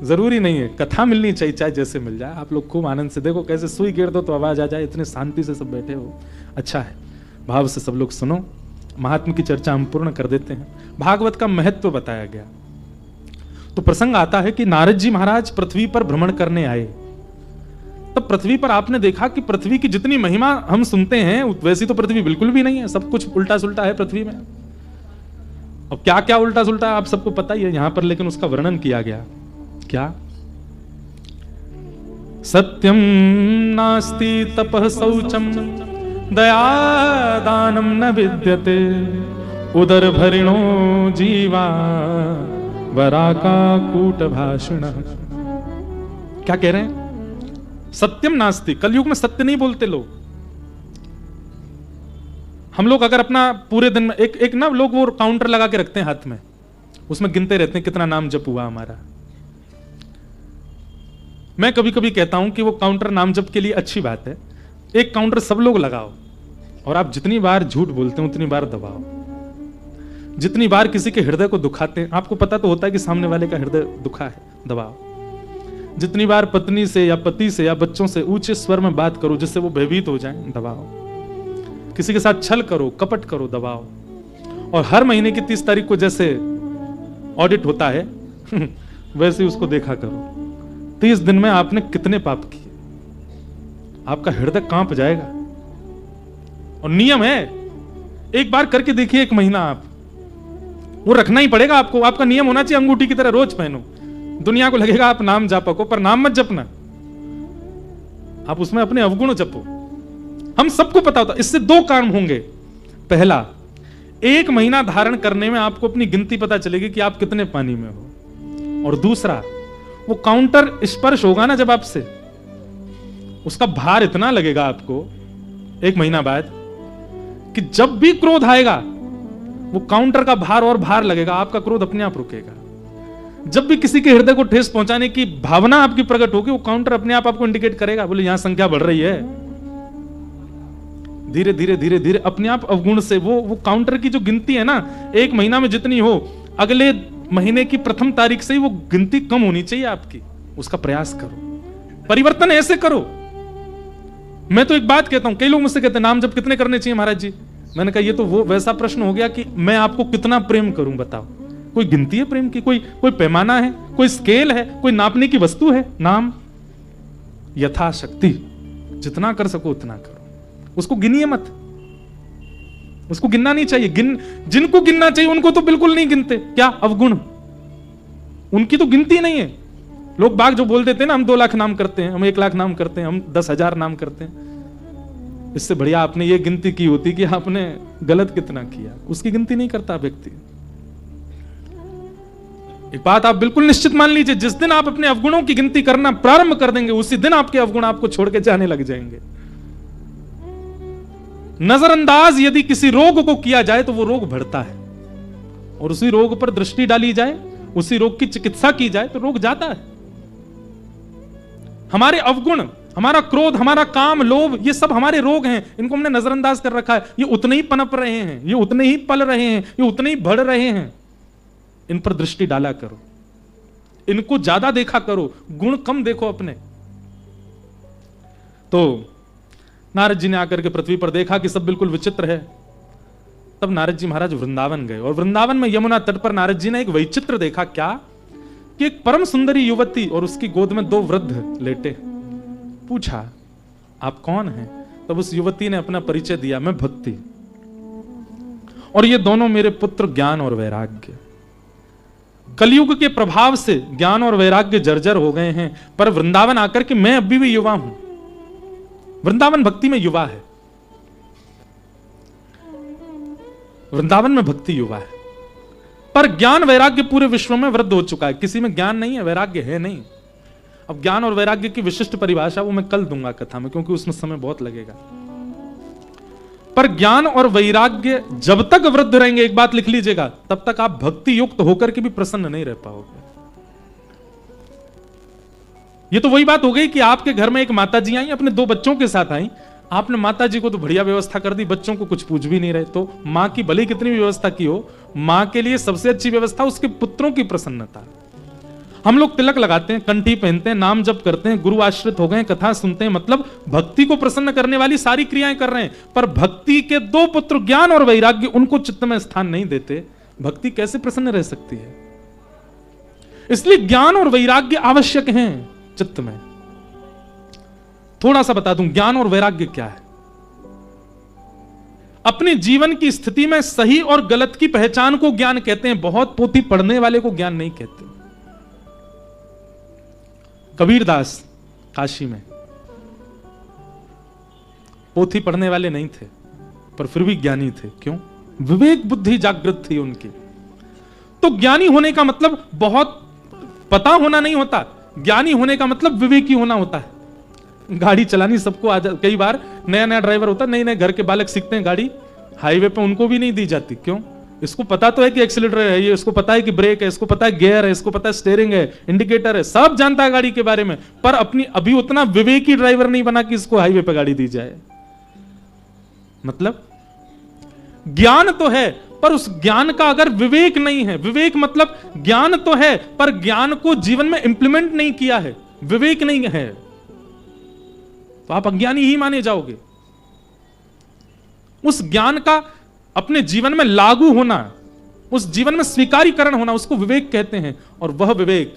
जरूरी नहीं है, कथा मिलनी चाहिए, चाहे जैसे मिल जाए। आप लोग खूब आनंद से देखो, कैसे सुई गिर दो तो आवाज आ जाए, इतने शांति से सब बैठे हो, अच्छा है। भाव से सब लोग सुनो। महात्मा की चर्चा हम पूर्ण कर देते हैं। भागवत का महत्व बताया गया। तो प्रसंग आता है कि नारद जी महाराज पृथ्वी पर भ्रमण करने आए। तब पृथ्वी पर आपने देखा कि पृथ्वी की जितनी महिमा हम सुनते हैं वैसी तो पृथ्वी बिल्कुल भी नहीं है, सब कुछ उल्टा सुल्टा है पृथ्वी में। अब क्या क्या उल्टा सुल्टा है आप सबको पता ही है यहां पर, लेकिन उसका वर्णन किया गया। क्या? सत्यम नास्ति तपः शौचम दया दानम न विद्यते उदर भरिणो जीवा वराका कूट भाषण। क्या कह रहे हैं? सत्यम नास्ति, कलयुग में सत्य नहीं बोलते लोग। हम लोग अगर अपना पूरे दिन में एक ना लोग वो काउंटर लगा के रखते हैं हाथ में, उसमें गिनते रहते हैं कितना नाम जप हुआ हमारा। मैं कभी कभी कहता हूं कि वो काउंटर नाम जप के लिए अच्छी बात है, एक काउंटर सब लोग लगाओ और आप जितनी बार झूठ बोलते हैं उतनी बार दबाओ। जितनी बार किसी के हृदय को दुखाते हैं, आपको पता तो होता है कि सामने वाले का हृदय दुखा है, दबाओ। जितनी बार पत्नी से या पति से या बच्चों से ऊंचे स्वर में बात करो जिससे वो भयभीत हो जाएं, दबाओ। किसी के साथ छल करो, कपट करो, दबाओ। और हर महीने की 30 तारीख को जैसे ऑडिट होता है वैसे उसको देखा करो 30 दिन में आपने कितने पाप किए, आपका हृदय कांप जाएगा। और नियम है, एक बार करके देखिए, 1 महीना आप वो रखना ही पड़ेगा आपको। आपका नियम होना चाहिए अंगूठी की तरह, रोज पहनो। दुनिया को लगेगा आप नाम जापक हो, पर नाम मत जपना, आप उसमें अपने अवगुण जपो। हम सबको पता होता, इससे 2 काम होंगे। पहला, 1 महीना धारण करने में आपको अपनी गिनती पता चलेगी कि आप कितने पानी में हो। और दूसरा, वो काउंटर स्पर्श होगा ना जब आपसे, उसका भार इतना लगेगा आपको 1 महीना बाद कि जब भी क्रोध आएगा वो काउंटर का भार और भार लगेगा, आपका क्रोध अपने आप रुकेगा। जब भी किसी के हृदय को ठेस पहुंचाने की भावना आपकी प्रकट होगी, वो काउंटर अपने आप आपको इंडिकेट करेगा, बोले यहां संख्या बढ़ रही है। धीरे धीरे धीरे धीरे अपने आप अवगुण से वो काउंटर की जो गिनती है ना, 1 महीना में जितनी हो, अगले महीने की प्रथम तारीख से ही वो गिनती कम होनी चाहिए आपकी। उसका प्रयास करो, परिवर्तन ऐसे करो। मैं तो एक बात कहता हूं, कई लोग मुझसे कहते हैं नाम जप कितने करने चाहिए महाराज जी। मैंने कहा ये तो वो वैसा प्रश्न हो गया कि मैं आपको कितना प्रेम करूं, बताओ। कोई गिनती है प्रेम की? कोई पैमाना है? कोई स्केल है? कोई नापने की वस्तु है? नाम यथाशक्ति जितना कर सको उतना करो, उसको गिनिए मत, उसको गिनना नहीं चाहिए। जिनको गिनना चाहिए उनको तो बिल्कुल नहीं गिनते। क्या? अवगुण, उनकी तो गिनती नहीं है। लोग बाग जो बोल देते हैं ना, हम 2 लाख नाम करते हैं, हम 1 लाख नाम करते हैं, हम 10,000 नाम करते हैं। इससे बढ़िया आपने ये गिनती की होती कि आपने गलत कितना किया। उसकी गिनती नहीं करता व्यक्ति। एक बात आप बिल्कुल निश्चित मान लीजिए, जिस दिन आप अपने अवगुणों की गिनती करना प्रारंभ कर देंगे, उसी दिन आपके अवगुण आपको छोड़ के जाने लग जाएंगे। नजरअंदाज यदि किसी रोग को किया जाए तो वो रोग बढ़ता है, और उसी रोग पर दृष्टि डाली जाए, उसी रोग की चिकित्सा की जाए तो रोग जाता है। हमारे अवगुण, हमारा क्रोध, हमारा काम, लोभ, ये सब हमारे रोग हैं। इनको हमने नजरअंदाज कर रखा है। ये उतने ही पनप रहे हैं, ये उतने ही पल रहे हैं, ये उतने ही बढ़ रहे हैं। इन पर दृष्टि डाला करो, इनको ज्यादा देखा करो, गुण कम देखो अपने। तो नारद जी ने आकर के पृथ्वी पर देखा कि सब बिल्कुल विचित्र है। तब नारद जी महाराज वृंदावन गए, और वृंदावन में यमुना तट पर नारद जी ने एक वैचित्र देखा। क्या? कि एक परम सुंदरी युवती और उसकी गोद में 2 वृद्ध लेटे। पूछा, आप कौन हैं? तब उस युवती ने अपना परिचय दिया, मैं भक्ति, और ये दोनों मेरे पुत्र ज्ञान और वैराग्य। कलयुग के प्रभाव से ज्ञान और वैराग्य जर्जर हो गए हैं, पर वृंदावन आकर के मैं अभी भी युवा हूं। वृंदावन भक्ति में युवा है, वृंदावन में भक्ति युवा है, पर ज्ञान वैराग्य पूरे विश्व में वृद्ध हो चुका है। किसी में ज्ञान नहीं है, वैराग्य है नहीं। अब ज्ञान और वैराग्य की विशिष्ट परिभाषा वो मैं कल दूंगा कथा में, क्योंकि उसमें समय बहुत लगेगा। पर ज्ञान और वैराग्य जब तक वृद्ध रहेंगे, एक बात लिख लीजिएगा, तब तक आप भक्ति युक्त होकर के भी प्रसन्न नहीं रह पाओगे। ये तो वही बात हो गई कि आपके घर में एक माता जी आई, अपने 2 बच्चों के साथ आई, आपने माता जी को तो बढ़िया व्यवस्था कर दी, बच्चों को कुछ पूछ भी नहीं रहे। तो मां की भले कितनी भी व्यवस्था की हो, मां के लिए सबसे अच्छी व्यवस्था उसके पुत्रों की प्रसन्नता। हम लोग तिलक लगाते हैं, कंठी पहनते हैं, नाम जप करते हैं, गुरु आश्रित हो गए, कथा सुनते हैं, मतलब भक्ति को प्रसन्न करने वाली सारी क्रियाएं कर रहे हैं। पर भक्ति के 2 पुत्र ज्ञान और वैराग्य, उनको चित्त में स्थान नहीं देते, भक्ति कैसे प्रसन्न रह सकती है? इसलिए ज्ञान और वैराग्य आवश्यक हैं चित्त में। थोड़ा सा बता दूं, ज्ञान और वैराग्य क्या है। अपने जीवन की स्थिति में सही और गलत की पहचान को ज्ञान कहते हैं, बहुत पोथी पढ़ने वाले को ज्ञान नहीं कहते। कबीरदास काशी में पोथी पढ़ने वाले नहीं थे, पर फिर भी ज्ञानी थे। क्यों? विवेक बुद्धि जागृत थी उनकी। तो ज्ञानी होने का मतलब बहुत पता होना नहीं होता, ज्ञानी होने का मतलब विवेकी होना होता है। गाड़ी चलानी सबको आ जा, कई बार नया नया ड्राइवर होता है, नए नए घर के बालक सीखते हैं गाड़ी, हाईवे पे उनको भी नहीं दी जाती। क्यों? इसको पता तो है कि एक्सीलरेटर है, ये इसको पता है कि ब्रेक है, इसको पता है गियर है, इसको पता है स्टीयरिंग है, इंडिकेटर है, सब जानता है गाड़ी के बारे में, पर अपनी अभी उतना विवेकी ड्राइवर नहीं बना कि इसको हाईवे पे गाड़ी दी जाए। मतलब ज्ञान तो है, पर उस ज्ञान का अगर विवेक नहीं है, विवेक मतलब ज्ञान तो है पर ज्ञान को जीवन में इंप्लीमेंट नहीं किया है, विवेक नहीं है, तो आप अज्ञानी ही माने जाओगे। उस ज्ञान का अपने जीवन में लागू होना, उस जीवन में स्वीकारीकरण होना, उसको विवेक कहते हैं। और वह विवेक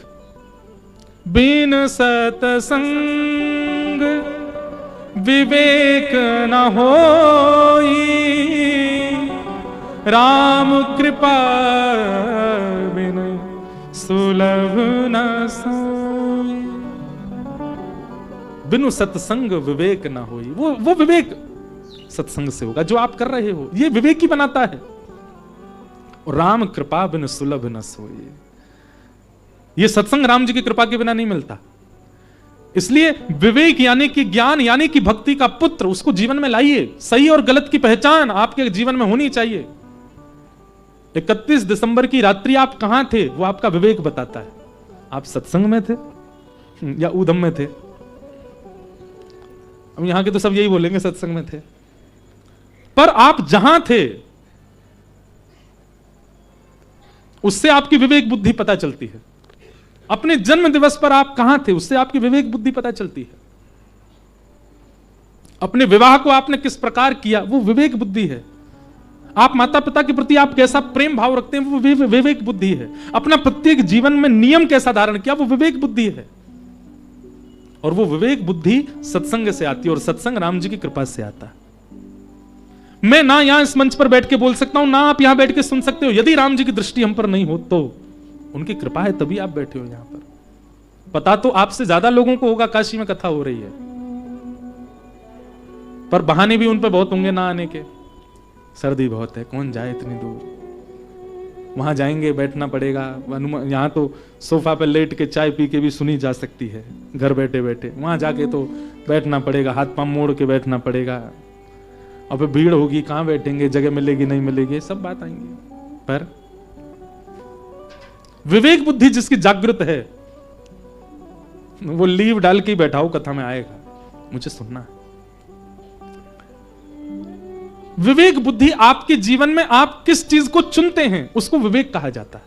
बिन सतसंग विवेक न होई, राम कृपा बिन सुलभ न सोई। बिनु सत्संग विवेक न होई। वो विवेक सत्संग से होगा जो आप कर रहे हो, ये विवेक ही बनाता है। राम कृपा बिन सुलभ न सोई। ये सत्संग राम जी की कृपा के बिना नहीं मिलता। इसलिए विवेक यानी कि ज्ञान यानी कि भक्ति का पुत्र, उसको जीवन में लाइए। सही और गलत की पहचान आपके जीवन में होनी चाहिए। 31 दिसंबर की रात्रि आप कहां थे, वो आपका विवेक बताता है। आप सत्संग में थे या ऊधम में थे? अब यहां के तो सब यही बोलेंगे सत्संग में थे, पर आप जहां थे उससे आपकी विवेक बुद्धि पता चलती है। अपने जन्म दिवस पर आप कहां थे, उससे आपकी विवेक बुद्धि पता चलती है। अपने विवाह को आपने किस प्रकार किया, वो विवेक बुद्धि है। आप माता पिता के प्रति आप कैसा प्रेम भाव रखते हैं, वो विवेक बुद्धि है। अपना प्रत्येक जीवन में नियम कैसा धारण किया, वो विवेक बुद्धि है। और वो विवेक बुद्धि सत्संग से आती है, और सत्संग राम जी की कृपा से आता है। मैं ना यहां इस मंच पर बैठ के बोल सकता हूं, ना आप यहां बैठ के सुन सकते हो, यदि राम जी की दृष्टि हम पर नहीं हो तो। उनकी कृपा है तभी आप बैठे हो यहां पर। पता तो आपसे ज्यादा लोगों को होगा काशी में कथा हो रही है, पर बहाने भी उन पर बहुत होंगे ना आने के। सर्दी बहुत है, कौन जाए इतनी दूर। वहां जाएंगे, बैठना पड़ेगा। यहां तो सोफा पर लेट के चाय पी के भी सुनी जा सकती है घर बैठे बैठे, वहां जाके तो बैठना पड़ेगा, हाथ पांव मोड़ के बैठना पड़ेगा। अब भीड़ होगी, कहां बैठेंगे, जगह मिलेगी नहीं मिलेगी, सब बात आएंगी। पर विवेक बुद्धि जिसकी जागृत है, वो लीव डाल के बैठाओ, कथा में आएगा, मुझे सुनना है। विवेक बुद्धि आपके जीवन में आप किस चीज को चुनते हैं, उसको विवेक कहा जाता है।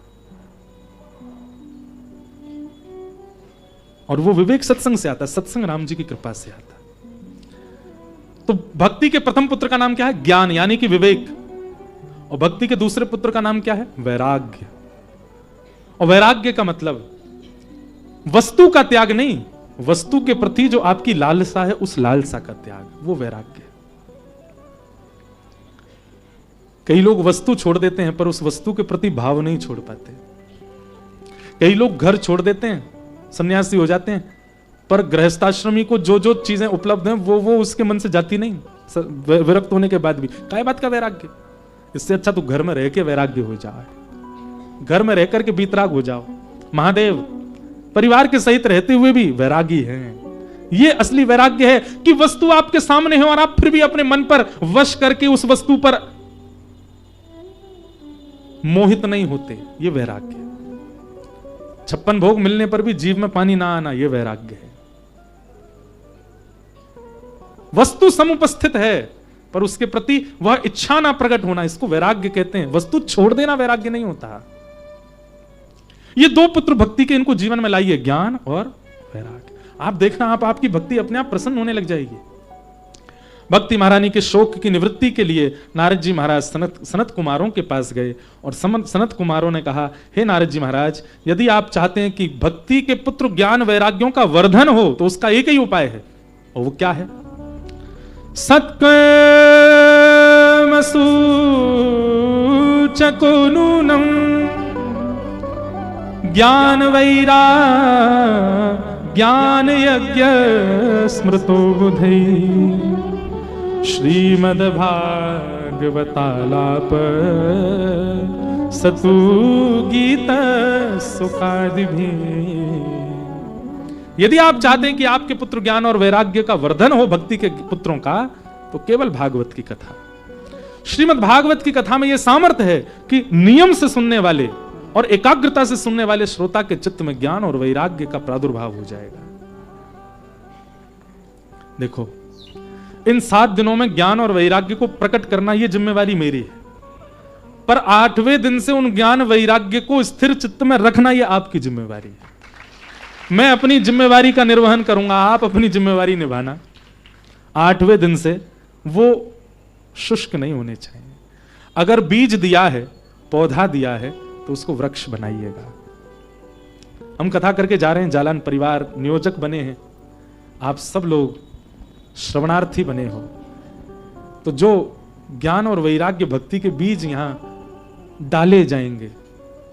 और वो विवेक सत्संग से आता है, सत्संग राम जी की कृपा से आता है। तो भक्ति के प्रथम पुत्र का नाम क्या है? ज्ञान यानी कि विवेक। और भक्ति के दूसरे पुत्र का नाम क्या है? वैराग्य। और वैराग्य का मतलब वस्तु का त्याग नहीं, वस्तु के प्रति जो आपकी लालसा है, उस लालसा का त्याग, वो वैराग्य। कई लोग वस्तु छोड़ देते हैं पर उस वस्तु के प्रति भाव नहीं छोड़ पाते। कई लोग घर छोड़ देते हैं, सन्यासी हो जाते हैं, पर गृहस्थाश्रमी को जो जो चीजें उपलब्ध हैं वो उसके मन से जाती नहीं, विरक्त होने के बाद भी। काय बात का वैराग्य? इससे अच्छा तो घर में रह के वैराग्य हो जाए, घर में रहकर के बीतराग हो जाओ। महादेव परिवार के सहित रहते हुए भी वैरागी हैं, ये असली वैराग्य है कि वस्तु आपके सामने है और आप फिर भी अपने मन पर वश करके उस वस्तु पर मोहित नहीं होते। ये वैराग्य। 56 भोग मिलने पर भी जीव में पानी ना आना, यह वैराग्य है। वस्तु समुपस्थित है पर उसके प्रति वह इच्छा ना प्रकट होना, इसको वैराग्य कहते हैं। वस्तु छोड़ देना वैराग्य नहीं होता। ये दो पुत्र भक्ति के इनको जीवन में लाइए, ज्ञान और वैराग्य। आप देखना, आपकी भक्ति अपने आप प्रसन्न होने लग जाएगी। भक्ति महारानी के शोक की निवृत्ति के लिए नारद जी महाराज सनत कुमारों के पास गए और सनत कुमारों ने कहा, हे नारद जी महाराज, यदि आप चाहते हैं कि भक्ति के पुत्र ज्ञान वैराग्यों का वर्धन हो तो उसका एक ही उपाय है, और वो क्या है? सत्कर्म सूचको नूनम ज्ञान ज्ञान यज्ञ स्मृतो बुधै श्रीमद्भागवतालाप सतु गीत सुखादिभि। यदि आप चाहते हैं कि आपके पुत्र ज्ञान और वैराग्य का वर्धन हो, भक्ति के पुत्रों का, तो केवल भागवत की कथा, श्रीमद् भागवत की कथा में यह सामर्थ्य है कि नियम से सुनने वाले और एकाग्रता से सुनने वाले श्रोता के चित्त में ज्ञान और वैराग्य का प्रादुर्भाव हो जाएगा। देखो, इन 7 दिनों में ज्ञान और वैराग्य को प्रकट करना यह जिम्मेवारी मेरी है, पर 8वें दिन से उन ज्ञान वैराग्य को स्थिर चित्त में रखना यह आपकी जिम्मेवारी है। मैं अपनी जिम्मेवारी का निर्वहन करूंगा, आप अपनी जिम्मेवारी निभाना। 8वें दिन से वो शुष्क नहीं होने चाहिए। अगर बीज दिया है, पौधा दिया है, तो उसको वृक्ष बनाइएगा। हम कथा करके जा रहे हैं, जालान परिवार नियोजक बने हैं, आप सब लोग श्रवणार्थी बने हो, तो जो ज्ञान और वैराग्य भक्ति के बीज यहां डाले जाएंगे,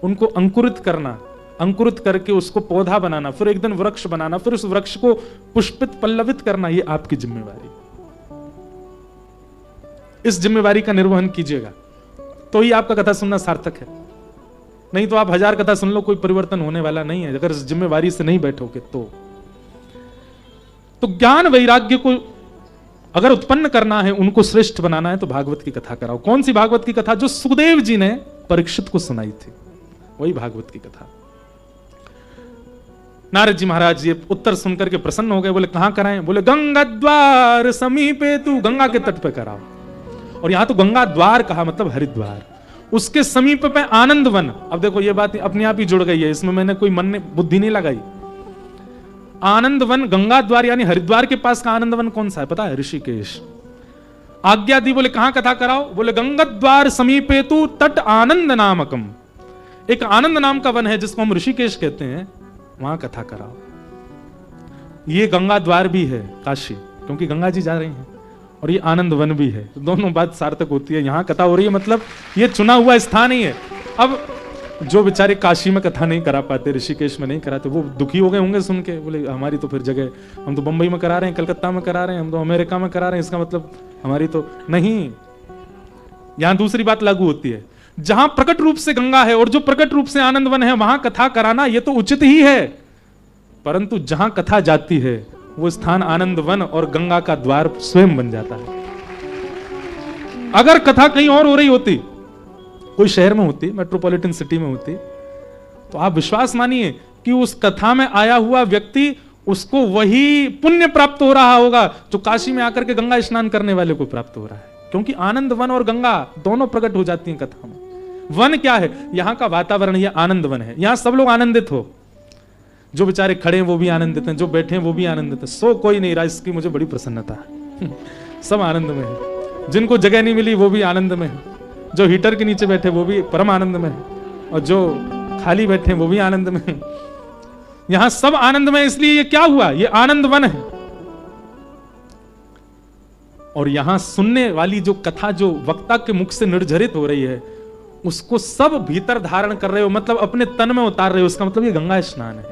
उनको अंकुरित करना, अंकुरित करके उसको पौधा बनाना, फिर एक दिन वृक्ष बनाना, फिर उस वृक्ष को पुष्पित पल्लवित करना, ये आपकी जिम्मेवारी। इस जिम्मेवारी का निर्वहन कीजिएगा तो ही आपका कथा सुनना सार्थक है। नहीं तो आप 1000 कथा सुन लो, कोई परिवर्तन होने वाला नहीं है अगर इस जिम्मेवारी से नहीं बैठोगे तो ज्ञान वैराग्य को अगर उत्पन्न करना है, उनको श्रेष्ठ बनाना है, तो भागवत की कथा कराओ। कौन सी भागवत की कथा? जो सुखदेव जी ने परीक्षित को सुनाई थी, वही भागवत की कथा। नारद जी महाराज ये उत्तर सुनकर के प्रसन्न हो गए। बोले कहां कराएं? बोले गंगा द्वार समीपे, तू गंगा के तट पे कराओ। और यहां तो गंगा द्वार कहा, मतलब हरिद्वार। उसके समीप पे आनंद वन। अब देखो ये बात अपने आप ही जुड़ गई है, इसमें मैंने कोई मन में बुद्धि नहीं लगाई। आनंद वन, गंगा द्वार यानी हरिद्वार के पास का आनंद वन कौन सा है पता है? ऋषिकेश। आज्ञा दी, बोले कहां कथा कराओ? बोले गंगा द्वार समीपे तू तट आनंद नामकम। एक आनंद नाम का वन है जिसको हम ऋषिकेश कहते हैं, वहां कथा कराओ। ये गंगा द्वार भी है काशी, क्योंकि गंगा जी जा रही हैं, और ये आनंद वन भी है, तो दोनों बात सार्थक होती है। यहां कथा हो रही है, मतलब ये चुना हुआ स्थान ही है। अब जो बेचारे काशी में कथा नहीं करा पाते, ऋषिकेश में नहीं कराते, वो दुखी हो गए होंगे सुन के। बोले हमारी तो फिर जगह, हम तो बंबई में करा रहे हैं, कलकत्ता में करा रहे हैं, हम तो अमेरिका में करा रहे हैं, इसका मतलब हमारी तो नहीं। यहां दूसरी बात लागू होती है, जहां प्रकट रूप से गंगा है और जो प्रकट रूप से आनंद वन है, वहां कथा कराना यह तो उचित ही है, परंतु जहां कथा जाती है वो स्थान आनंद वन और गंगा का द्वार स्वयं बन जाता है। अगर कथा कहीं और हो रही होती, कोई शहर में होती, मेट्रोपॉलिटन सिटी में होती, तो आप विश्वास मानिए कि उस कथा में आया हुआ व्यक्ति, उसको वही पुण्य प्राप्त हो रहा होगा जो काशी में आकर के गंगा स्नान करने वाले को प्राप्त हो रहा है, क्योंकि आनंद वन और गंगा दोनों प्रकट हो जाती हैं कथा में। वन क्या है? यहां का वातावरण, यह आनंद वन है। यहां सब लोग आनंदित हो, जो बेचारे खड़े हैं वो भी आनंदित हैं, जो बैठे हैं वो भी आनंदित है। सो कोई नहीं रहा, इसकी मुझे बड़ी प्रसन्नता है। सब आनंद में है। जिनको जगह नहीं मिली वो भी आनंद में है, जो हीटर के नीचे बैठे वो भी परम आनंद में है, और जो खाली बैठे वो भी आनंद में है। यहां सब आनंद में, इसलिए ये क्या हुआ? ये आनंद वन है। और यहां सुनने वाली जो कथा, जो वक्ता के मुख से निर्झरित हो रही है, उसको सब भीतर धारण कर रहे हो, मतलब अपने तन में उतार रहे हो। उसका मतलब ये गंगा स्नान है।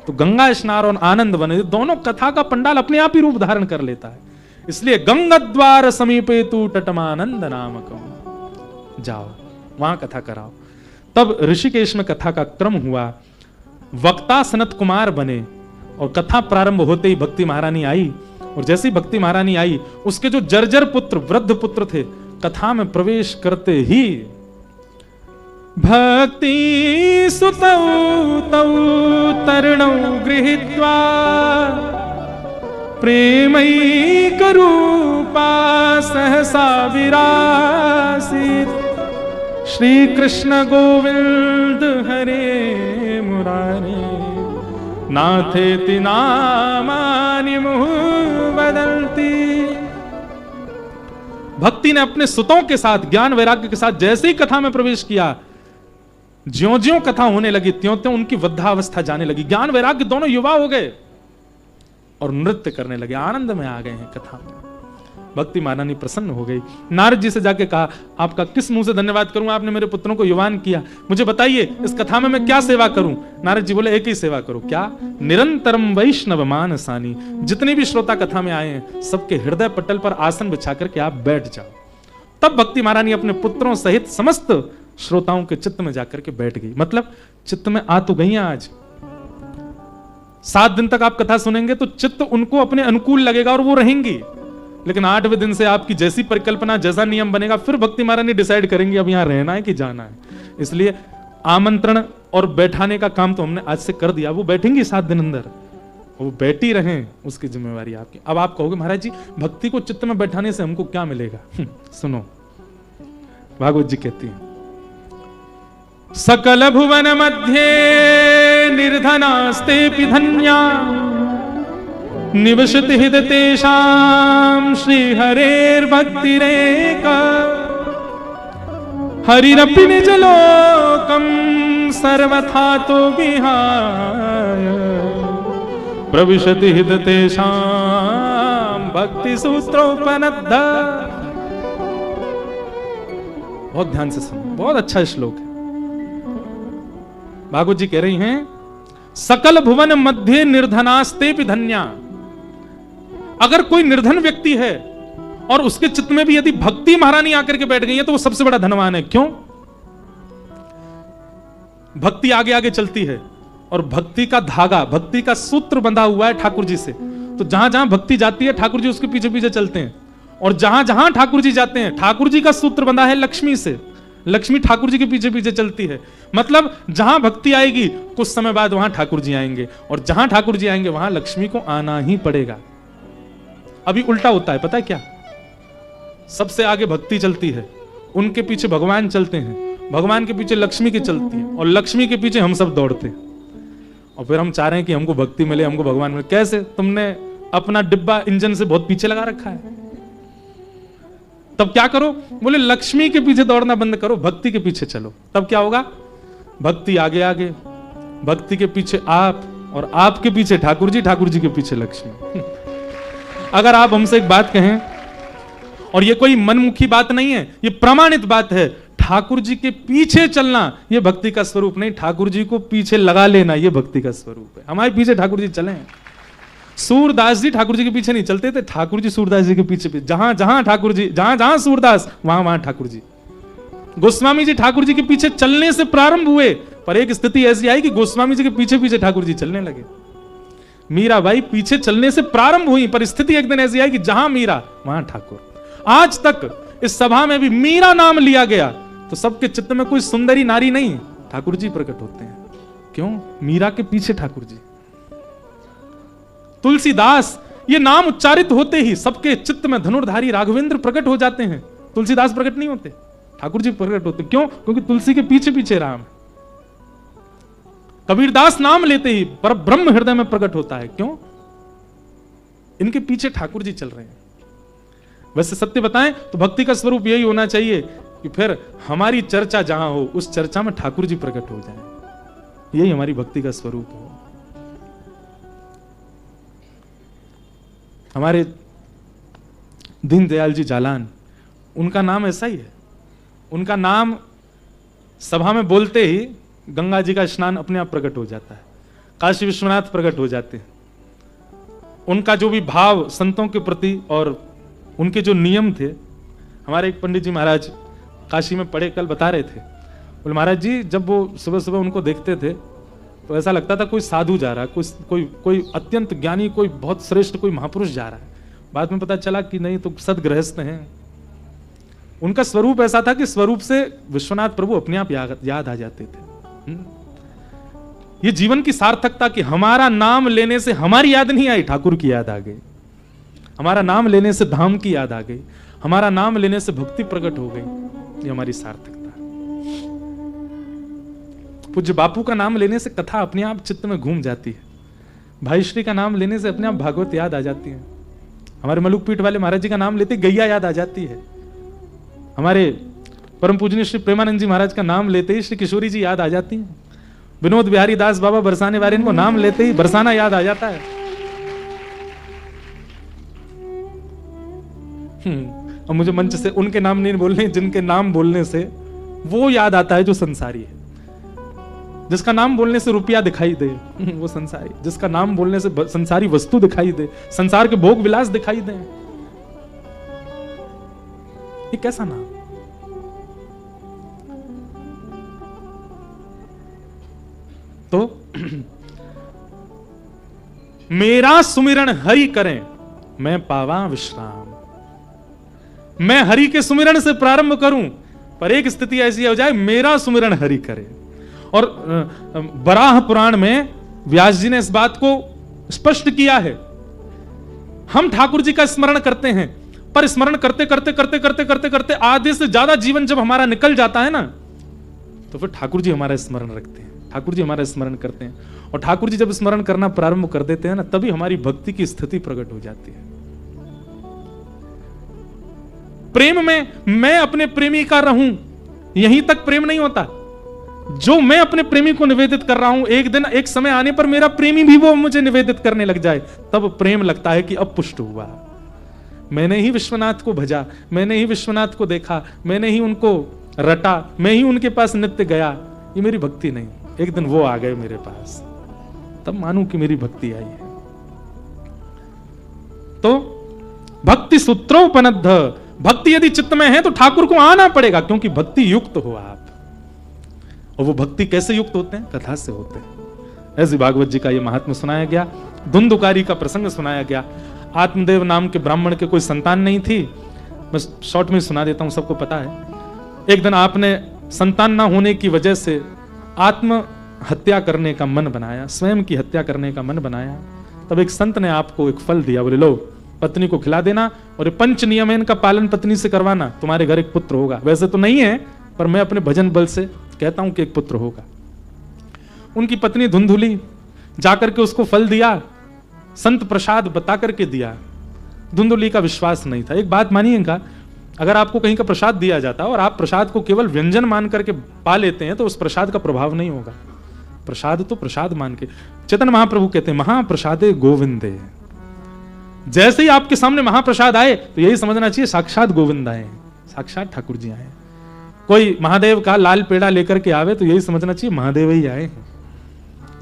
तो गंगा स्नान और आनंद वन, दोनों कथा का पंडाल अपने आप ही रूप धारण कर लेता है। इसलिए गंगा द्वार समीपे तू तटमानंद नामकम, जाओ वहां कथा कराओ। तब ऋषिकेश में कथा का क्रम हुआ। वक्ता सनत कुमार बने और कथा प्रारंभ होते ही भक्ति महारानी आई, और जैसे ही भक्ति महारानी आई, उसके जो जर्जर पुत्र, वृद्ध पुत्र थे, कथा में प्रवेश करते ही भक्ति सुतौ तौ तरुणौ गृहीत्वा प्रेमैकरूपा सहसा विरासीत्। श्री कृष्ण गोविंद हरे मुरारी नाथेति नामानि मुहुः वदन्ति। भक्ति ने अपने सुतों के साथ, ज्ञान वैराग्य के साथ जैसे ही कथा में प्रवेश किया, ज्यों-ज्यों कथा होने लगी त्यों-त्यों उनकी वृद्धावस्था जाने लगी। ज्ञान वैराग्य दोनों युवा हो गए और नृत्य करने लगे, आनंद में आ गए हैं कथा में। भक्ति महारानी प्रसन्न हो गई, नारद जी से जाके कहा, आपका किस मुंह से धन्यवाद करूं, आपने मेरे पुत्रों को युवान किया, मुझे बताइए इस कथा में मैं क्या सेवा करूं। नारद जी बोले, एक ही सेवा करो। क्या? निरंतरम वैष्णव मानसानी। जितने भी श्रोता कथा में आए हैं, सबके हृदय पटल पर आसन बिछा करके आप बैठ जाओ। तब भक्ति महारानी अपने पुत्रों सहित समस्त श्रोताओं के चित्त में जाकर के बैठ गई। मतलब चित्त में आ तो गई आज। 7 दिन तक आप कथा सुनेंगे तो चित्त उनको अपने अनुकूल लगेगा और वो रहेंगी, लेकिन 8वें दिन से आपकी जैसी परिकल्पना, जैसा नियम बनेगा, फिर भक्ति महारानी डिसाइड करेंगे अब यहां रहना है कि जाना है। इसलिए आमंत्रण और बैठाने का काम तो हमने आज से कर दिया। वो बैठेंगी 7 दिन अंदर, वो बैठी रहें, उसकी जिम्मेवारी आपकी। अब आप कहोगे, महाराज जी भक्ति को चित्त में बैठाने से हमको क्या मिलेगा? सुनो, भागवत जी कहती है, सकल भुवन मध्ये निर्धनास्तेऽपि धन्या निवसति हृदि तेषां श्रीहरेर्भक्तिरेका। हरिरपि निजलोकं सर्वथा तो विहाय प्रविशति हृदि तेषां भक्तिसूत्रोपनद्ध। बहुत ध्यान से सुनो, बहुत अच्छा श्लोक है। भागवत जी कह रही हैं, सकल भुवन मध्य निर्धनास्तेऽपि धन्या। अगर कोई निर्धन व्यक्ति है और उसके चित्त में भी यदि भक्ति महारानी आकर के बैठ गई है तो वो सबसे बड़ा धनवान है। क्यों? भक्ति आगे आगे चलती है और भक्ति का धागा, भक्ति का सूत्र बंधा हुआ है ठाकुर जी से। तो जहां जहां भक्ति जाती है ठाकुर जी उसके पीछे पीछे चलते हैं, और जहां जहां ठाकुर जी जाते हैं ठाकुर जी का सूत्र बंधा है लक्ष्मी से, लक्ष्मी ठाकुर जी के पीछे पीछे चलती है। मतलब जहां भक्ति आएगी कुछ समय बाद वहां ठाकुर जी आएंगे, और जहां ठाकुर जी आएंगे वहां लक्ष्मी को आना ही पड़ेगा। अभी उल्टा होता है, पता है क्या? सबसे आगे भक्ति चलती है, उनके पीछे भगवान चलते हैं, भगवान के पीछे लक्ष्मी की चलती है, और लक्ष्मी के पीछे हम सब दौड़ते हैं। और फिर हम चाह रहे हैं कि हमको भक्ति मिले, हमको भगवान मिले। कैसे? तुमने अपना डिब्बा इंजन से बहुत पीछे लगा रखा है। तब क्या करो? बोले लक्ष्मी के पीछे दौड़ना बंद करो, भक्ति के पीछे चलो। तब क्या होगा? भक्ति आगे आगे, भक्ति के पीछे आप, और आपके पीछे ठाकुर जी, ठाकुर जी के पीछे लक्ष्मी। अगर आप हमसे एक बात कहें, और ये कोई मनमुखी बात नहीं है, ये प्रमाणित बात है, ठाकुर जी के पीछे चलना ये भक्ति का स्वरूप नहीं, ठाकुर जी को पीछे लगा लेना ये भक्ति का स्वरूप है। हमारे पीछे ठाकुर जी चले। सूरदास जी ठाकुर जी के पीछे नहीं चलते थे, ठाकुर जी सूरदास जी के पीछे पीछे। जहां जहां ठाकुर जी, जहां जहां सूरदास, वहां वहां ठाकुर जी। गोस्वामी जी ठाकुर जी के पीछे चलने से प्रारंभ हुए, पर एक स्थिति ऐसी आई कि गोस्वामी जी के पीछे पीछे ठाकुर जी चलने लगे। मीराबाई पीछे चलने से प्रारंभ हुई, पर स्थिति एक दिन ऐसी आई कि जहां मीरा वहां ठाकुर। आज तक इस सभा में भी मीरा नाम लिया गया तो सबके चित्त में कोई सुंदरी नारी नहीं, ठाकुर जी प्रकट होते हैं। क्यों? मीरा के पीछे ठाकुर जी। तुलसीदास, ये नाम उच्चारित होते ही सबके चित्त में धनुर्धारी राघवेंद्र प्रकट हो जाते हैं। तुलसीदास प्रकट नहीं होते, ठाकुर जी प्रकट होते। क्यों? क्योंकि तुलसी के पीछे पीछे राम है। कबीरदास नाम लेते ही पर ब्रह्म हृदय में प्रकट होता है। क्यों? इनके पीछे ठाकुर जी चल रहे हैं। वैसे सत्य बताएं तो भक्ति का स्वरूप यही होना चाहिए कि फिर हमारी चर्चा जहां हो उस चर्चा में ठाकुर जी प्रकट हो जाए। यही हमारी भक्ति का स्वरूप हो। हमारे दीनदयाल जी जालान, उनका नाम ऐसा ही है। उनका नाम सभा में बोलते ही गंगा जी का स्नान अपने आप प्रकट हो जाता है, काशी विश्वनाथ प्रकट हो जाते हैं। उनका जो भी भाव संतों के प्रति और उनके जो नियम थे, हमारे एक पंडित जी महाराज काशी में पढ़े, कल बता रहे थे, बोले महाराज जी जब वो सुबह सुबह उनको देखते थे तो ऐसा लगता था कोई साधु जा रहा है, कोई अत्यंत ज्ञानी, कोई बहुत श्रेष्ठ, कोई महापुरुष जा रहा है। बाद में पता चला कि नहीं, तो सदगृहस्थ हैं। उनका स्वरूप ऐसा था कि स्वरूप से विश्वनाथ प्रभु अपने आप याद आ जाते थे। ये जीवन की सार्थकता कि हमारा नाम लेने से हमारी याद नहीं आई, ठाकुर की याद आ गई। हमारा नाम लेने से धाम की याद आ गई, हमारा नाम लेने से भक्ति प्रकट हो गई। ये हमारी सार्थकता। पूज्य बापू का नाम लेने से कथा अपने आप चित्त में घूम जाती है। भाई श्री का नाम लेने से अपने आप भागवत याद आ जाती है। हमारे मलुकपीठ वाले महाराज जी का नाम लेते गैया याद आ जाती है। हमारे परम पूजनीय श्री प्रेमानंद जी महाराज का नाम लेते ही श्री किशोरी जी याद आ जाती हैं। विनोद बिहारी दास बाबा बरसाने वाले, इनको नाम लेते ही बरसाना याद आ जाता है। और मुझे मंच से उनके नाम नहीं बोलने, जिनके नाम बोलने से वो याद आता है जो संसारी है। जिसका नाम बोलने से रुपया दिखाई दे वो संसारी, जिसका नाम बोलने से संसारी वस्तु दिखाई दे, संसार के भोग विलास दिखाई दे, ये कैसा नाम? तो मेरा सुमिरन हरि करें मैं पावा विश्राम। मैं हरि के सुमिरन से प्रारंभ करूं, पर एक स्थिति ऐसी हो जाए मेरा सुमिरन हरि करे। और बराह पुराण में व्यास जी ने इस बात को स्पष्ट किया है। हम ठाकुर जी का स्मरण करते हैं, पर स्मरण करते करते करते करते करते करते आधे से ज्यादा जीवन जब हमारा निकल जाता है ना, तो फिर ठाकुर जी हमारा स्मरण रखते हैं, ठाकुर जी हमारा स्मरण करते हैं। और ठाकुर जी जब स्मरण करना प्रारंभ कर देते हैं ना, तभी हमारी भक्ति की स्थिति प्रकट हो जाती है। प्रेम में मैं अपने प्रेमी का रहूं, यहीं तक प्रेम नहीं होता। जो मैं अपने प्रेमी को निवेदित कर रहा हूं, एक दिन एक समय आने पर मेरा प्रेमी भी वो मुझे निवेदित करने लग जाए, तब प्रेम लगता है कि अब पुष्ट हुआ। मैंने ही विश्वनाथ को भजा, मैंने ही विश्वनाथ को देखा, मैंने ही उनको रटा, मैं ही उनके पास नित्य गया, ये मेरी भक्ति नहीं। एक दिन वो आ गए मेरे पास, तब मानूं कि मेरी भक्ति आई है। तो भक्ति सूत्रोपनद्ध, भक्ति यदि चित्त में है तो ठाकुर को आना पड़ेगा, क्योंकि भक्ति युक्त हो आप। और वो भक्ति कैसे युक्त होते हैं? कथा से होते हैं। ऐसे भागवत जी का ये महात्म्य सुनाया गया, धुंधुकारी का प्रसंग सुनाया गया। आत्मदेव नाम के ब्राह्मण के कोई संतान नहीं थी। मैं शॉर्ट में सुना देता हूं, सबको पता है। एक दिन आपने संतान ना होने की वजह से आत्म हत्या करने का मन बनाया, स्वयं की हत्या करने का मन बनाया। तब एक संत ने आपको एक फल दिया, बोले लो पत्नी को खिला देना और ये पंच नियम है इनका पालन पत्नी से करवाना, तुम्हारे घर एक पुत्र होगा। वैसे तो नहीं है, पर मैं अपने भजन बल से कहता हूं कि एक पुत्र होगा। उनकी पत्नी धुंधुली जाकर के उसको फल दिया, संत प्रसाद बता करके दिया। धुंधुली का विश्वास नहीं था। एक बात मानिएगा, अगर आपको कहीं का प्रसाद दिया जाता और आप प्रसाद को केवल व्यंजन मान करके पा लेते हैं, तो उस प्रसाद का प्रभाव नहीं होगा। प्रसाद तो प्रसाद मान के, चेतन महाप्रभु कहते हैं महाप्रसादे गोविंदे। जैसे ही आपके सामने महाप्रसाद आए तो यही समझना चाहिए साक्षात गोविंद आए, साक्षात ठाकुर जी आए। कोई महादेव का लाल पेड़ा लेकर के आवे तो यही समझना चाहिए महादेव ही आए हैं।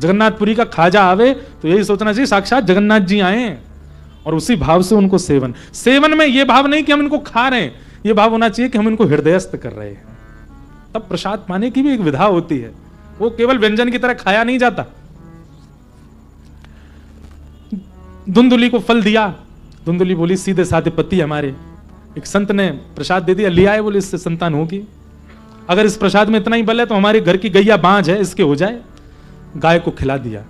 जगन्नाथपुरी का खाजा आवे तो यही सोचना चाहिए साक्षात जगन्नाथ जी आए हैं। और उसी भाव से उनको सेवन में यह भाव नहीं कि हम इनको खा रहे हैं, यह भाव होना चाहिए कि हम इनको हृदयस्थ कर रहे हैं। तब प्रसाद पाने की भी एक विधा होती है, वो केवल व्यंजन की तरह खाया नहीं जाता। धुंधुली को फल दिया, धुंधुली बोली सीधे साधे पति हमारे। एक संत ने प्रसाद दे दिया, लिया है, बोले इससे संतान होगी। अगर इस प्रसाद में इतना ही बल है तो हमारे घर की गैया बांझ है, इसके हो जाए। गाय को खिला दिया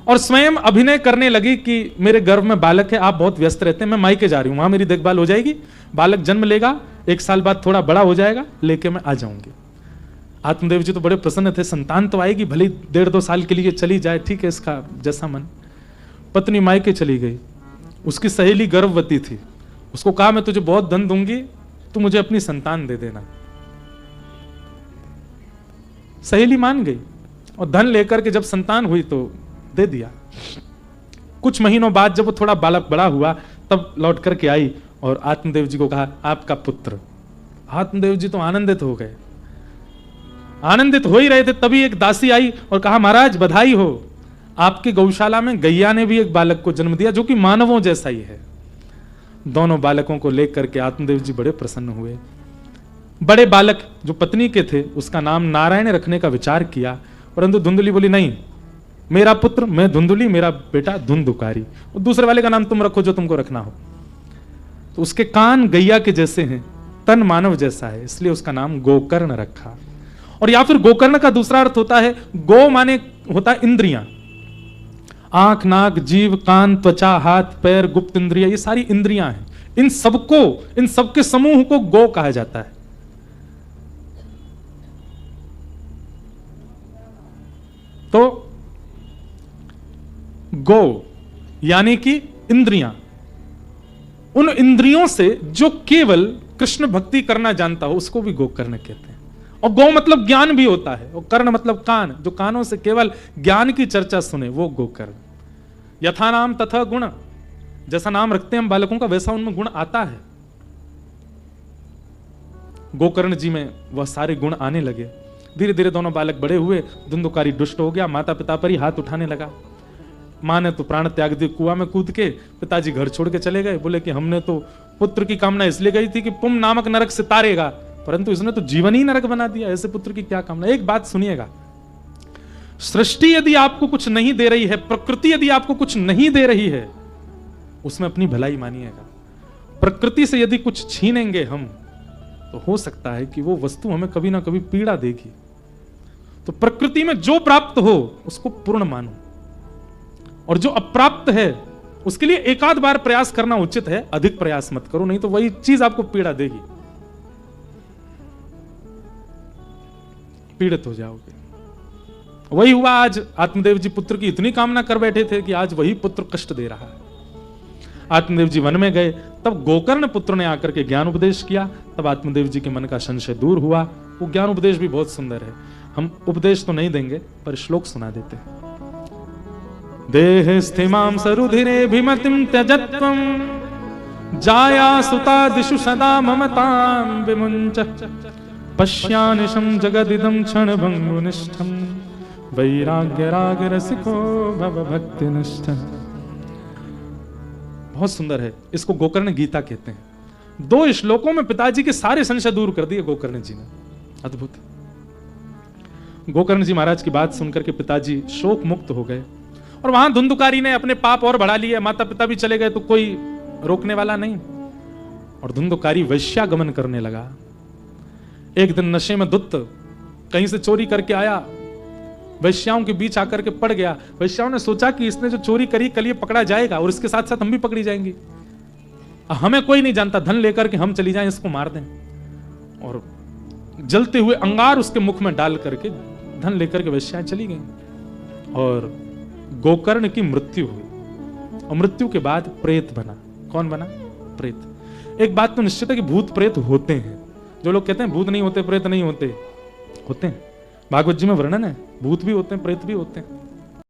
और स्वयं अभिनय करने लगी कि मेरे गर्भ में बालक है, आप बहुत व्यस्त रहते हैं, मैं मायके जा रही हूं, वहां मेरी देखभाल हो जाएगी, बालक जन्म लेगा, 1 साल बाद थोड़ा बड़ा हो जाएगा, लेके मैं आ जाऊंगी। आत्मदेव जी तो बड़े प्रसन्न थे, संतान तो आएगी, भले 1.5-2 साल के लिए चली जाए, ठीक है, इसका जैसा मन। पत्नी मायके चली गई, उसकी सहेली गर्भवती थी, उसको कहा मैं तुझे बहुत धन दूंगी, तू मुझे अपनी संतान दे देना। सहेली मान गई और धन लेकर के जब संतान हुई तो दे दिया। कुछ महीनों बाद जब वो थोड़ा बालक बड़ा हुआ तब लौट करके आई और आत्मदेव जी को कहा आपका पुत्र। आत्मदेव जी तो आनंदित हो गए, आनंदित हो ही रहे थे, तभी एक दासी आई और कहा महाराज बधाई हो, आपकी गौशाला में गैया ने भी एक बालक को जन्म दिया जो कि मानवों जैसा ही है। दोनों बालकों को लेकर के आत्मदेव जी बड़े प्रसन्न हुए। बड़े बालक जो पत्नी के थे उसका नाम नारायण रखने का विचार किया। परंतु धुंधुली बोली नहीं, मेरा पुत्र मैं धुंधुली, मेरा बेटा धुंधुकारी, और दूसरे वाले का नाम तुम रखो जो तुमको रखना हो। तो उसके कान गैया के जैसे हैं, तन मानव जैसा है, इसलिए उसका नाम गोकर्ण रखा। और या फिर गोकर्ण का दूसरा अर्थ होता है, गो माने होता है इंद्रियां, आंख, नाक, जीव, कान, त्वचा, हाथ, पैर, गुप्त इंद्रिया, ये सारी इंद्रियां हैं। इन सबको, इन सबके समूह को गो कहा जाता है। तो गो यानी कि इंद्रियां, उन इंद्रियों से जो केवल कृष्ण भक्ति करना जानता हो उसको भी गोकर्ण कहते हैं। और गो मतलब ज्ञान भी होता है, और कर्ण मतलब कान, जो कानों से केवल ज्ञान की चर्चा सुने वो गोकर्ण। यथा नाम तथा गुण, जैसा नाम रखते हैं हम बालकों का वैसा उनमें गुण आता है। गोकर्ण जी में वह सारे गुण आने लगे। धीरे धीरे दोनों बालक बड़े हुए, धुंधुकारी दुष्ट हो गया, माता पिता पर ही हाथ उठाने लगा। मां ने तो प्राण त्याग दिए कुआं में कूद के, पिताजी घर छोड़ के चले गए। बोले कि हमने तो पुत्र की कामना इसलिए गई थी कि पुम नामक नरक से तारेगा, परंतु इसने तो जीवन ही नरक बना दिया, ऐसे पुत्र की क्या कामना। एक बात सुनिएगा, सृष्टि यदि आपको कुछ नहीं दे रही है, प्रकृति यदि आपको कुछ नहीं दे रही है, उसमें अपनी भलाई मानिएगा। प्रकृति से यदि कुछ छीनेंगे हम, तो हो सकता है कि वो वस्तु हमें कभी ना कभी पीड़ा देगी। तो प्रकृति में जो प्राप्त हो उसको पूर्ण मानो, और जो अप्राप्त है उसके लिए एक आध बार प्रयास करना उचित है, अधिक प्रयास मत करो, नहीं तो वही चीज आपको पीड़ा देगी, पीड़ित हो जाओगे। वही हुआ आज। आत्मदेव जी पुत्र की इतनी कामना कर बैठे थे कि आज वही पुत्र कष्ट दे रहा है। आत्मदेव जी वन में गए, तब गोकर्ण पुत्र ने आकर के ज्ञान उपदेश किया। तब आत्मदेव जी के मन का संशय दूर हुआ। वो ज्ञान उपदेश भी बहुत सुंदर है, हम उपदेश तो नहीं देंगे पर श्लोक सुना देते हैं। देह स्थिमां सरुधिरे भिमतिं त्यजत्वं, जाया सुता दिशु सदा ममतां विमुञ्च, पश्यानिशं जगदिदं क्षणभङ्गुनिष्ठं, वैराग्य राग रसिको भव भक्तिनिष्ठ। बहुत सुंदर है, इसको गोकर्ण गीता कहते हैं। 2 श्लोकों में पिताजी के सारे संशय दूर कर दिए गोकर्ण जी ने। अद्भुत। गोकर्ण जी महाराज की बात सुनकर के पिताजी शोक मुक्त हो गए। और वहां धुंधुकारी ने अपने पाप और बढ़ा लिए, माता पिता भी चले गए तो कोई रोकने वाला नहीं, और धुंधुकारी वैश्यागमन करने लगा। एक दिन नशे में धुत कहीं से चोरी करके आया, वैश्याओं के बीच आकर के पड़ गया। वैश्याओं ने सोचा कि इसने जो चोरी करी कल ये पकड़ा जाएगा और इसके साथ साथ हम भी पकड़ी जाएंगे, हमें कोई नहीं जानता, धन लेकर के हम चली जाएं, इसको मार दें। और जलते हुए अंगार उसके मुख में डाल करके धन लेकर के वैश्याएं चली गई, और गोकर्ण की मृत्यु हुई। और मृत्यु के बाद प्रेत बना। कौन बना? प्रेत। एक बात तो निश्चित है कि भूत प्रेत होते हैं। जो लोग कहते हैं भूत नहीं होते, प्रेत नहीं होते, होते हैं। भागवत जी में वर्णन है, भूत भी होते हैं, प्रेत भी होते हैं।